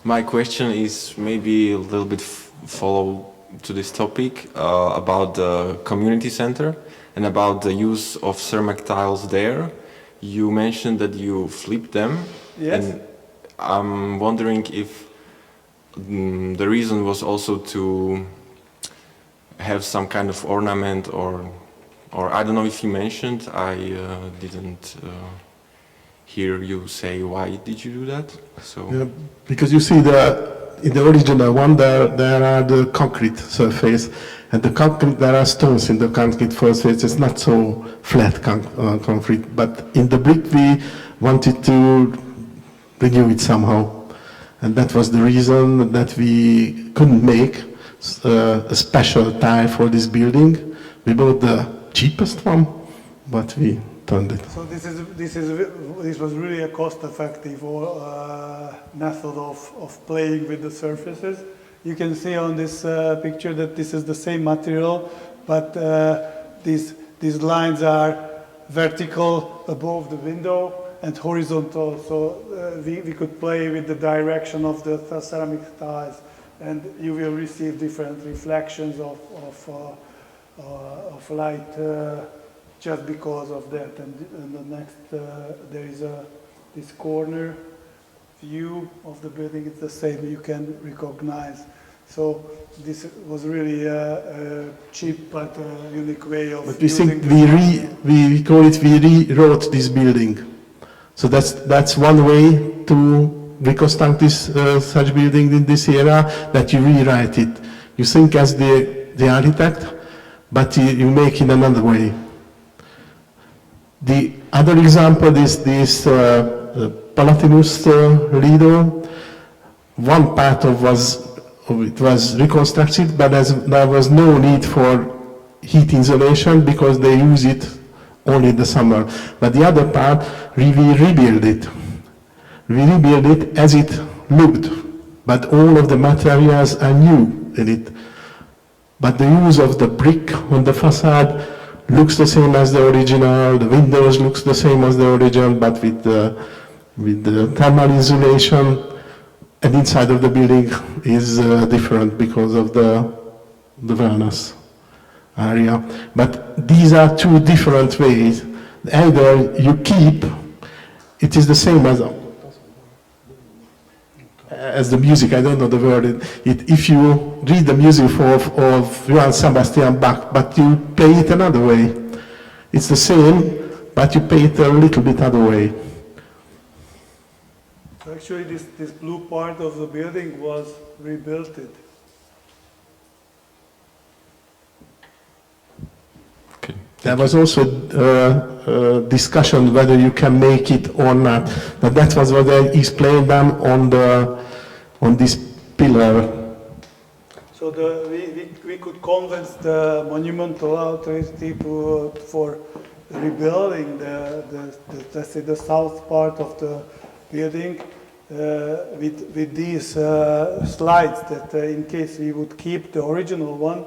My question is maybe a little bit follow to this topic about the community center. And about the use of ceramic tiles there, you mentioned that you flip them. Yes. And I'm wondering if the reason was also to have some kind of ornament, or I don't know if you mentioned, I didn't hear you say why did you do that. So Yeah, because you see in the original one there are the concrete surface, and the concrete, there are stones in the concrete surface. It's not so flat concrete, but in the brick we wanted to renew it somehow, and that was the reason that we couldn't make a special tile for this building. We bought the cheapest one, but we turned it. So this was really a cost-effective method of playing with the surfaces. You can see on this picture that this is the same material, but these lines are vertical above the window and horizontal. So we could play with the direction of the ceramic tiles, and you will receive different reflections of light just because of that. And the next, there is this corner view of the building. It's the same, you can recognize. So this was really a cheap but unique way of But we using think we call it, we rewrote this building. So that's one way to reconstruct this such building in this era, that you rewrite it. You think as the architect, but you make it another way. The other example is this Palatinus Lido. One part of it was reconstructed, but there was no need for heat insulation because they use it only in the summer. But the other part, we rebuild it. We rebuild it as it looked, but all of the materials are new in it. But the use of the brick on the facade looks the same as the original, the windows looks the same as the original, but with the thermal insulation, and inside of the building is different because of the wellness area. But these are two different ways. Either you keep, it is the same as the music, I don't know the word. If you read the music of Johann Sebastian Bach, but you play it another way, it's the same, but you play it a little bit other way. So actually this blue part of the building was rebuilt. okay. There was also discussion whether you can make it or not. But that was what I explained them on this pillar. So we could convince the monumental authority for rebuilding let's say the south part of the building with these slides that in case we would keep the original one,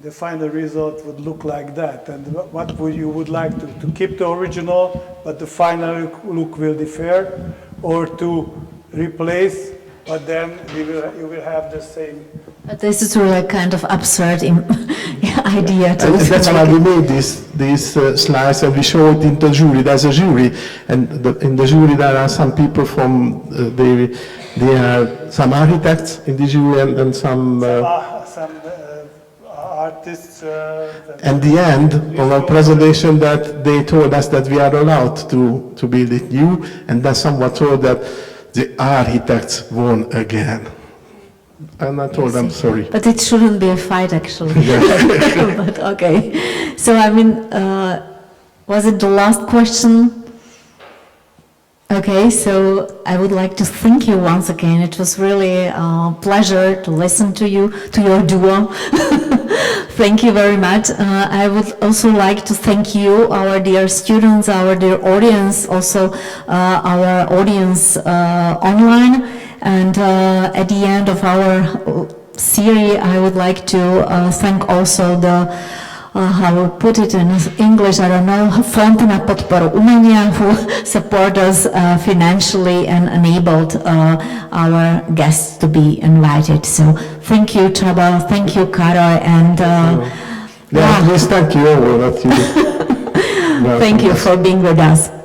the final result would look like that. And what you would like to keep the original, but the final look will differ, or to replace, but then you will have the same. But this is really a kind of absurd idea to And that's why we made these slides, and we show it in the jury. There's a jury, and in the jury there are some people from, they are some architects in the jury, and some artists. At the end of our presentation, that they told us that we are allowed to build it new, and then someone told that the architects won again. And I told them, sorry. But it shouldn't be a fight, actually. But okay. So, I mean, was it the last question? Okay, so I would like to thank you once again. It was really a pleasure to listen to you, to your duo. Thank you very much. I would also like to thank you, our dear students, our dear audience, also our audience online. And at the end of our series, I would like to thank also the how to put it in English, I don't know, Fond na podporu umenia, who support us financially and enabled our guests to be invited. So thank you, Csaba, thank you, Kara, and Yeah, please thank you all that you. Thank you for being with us.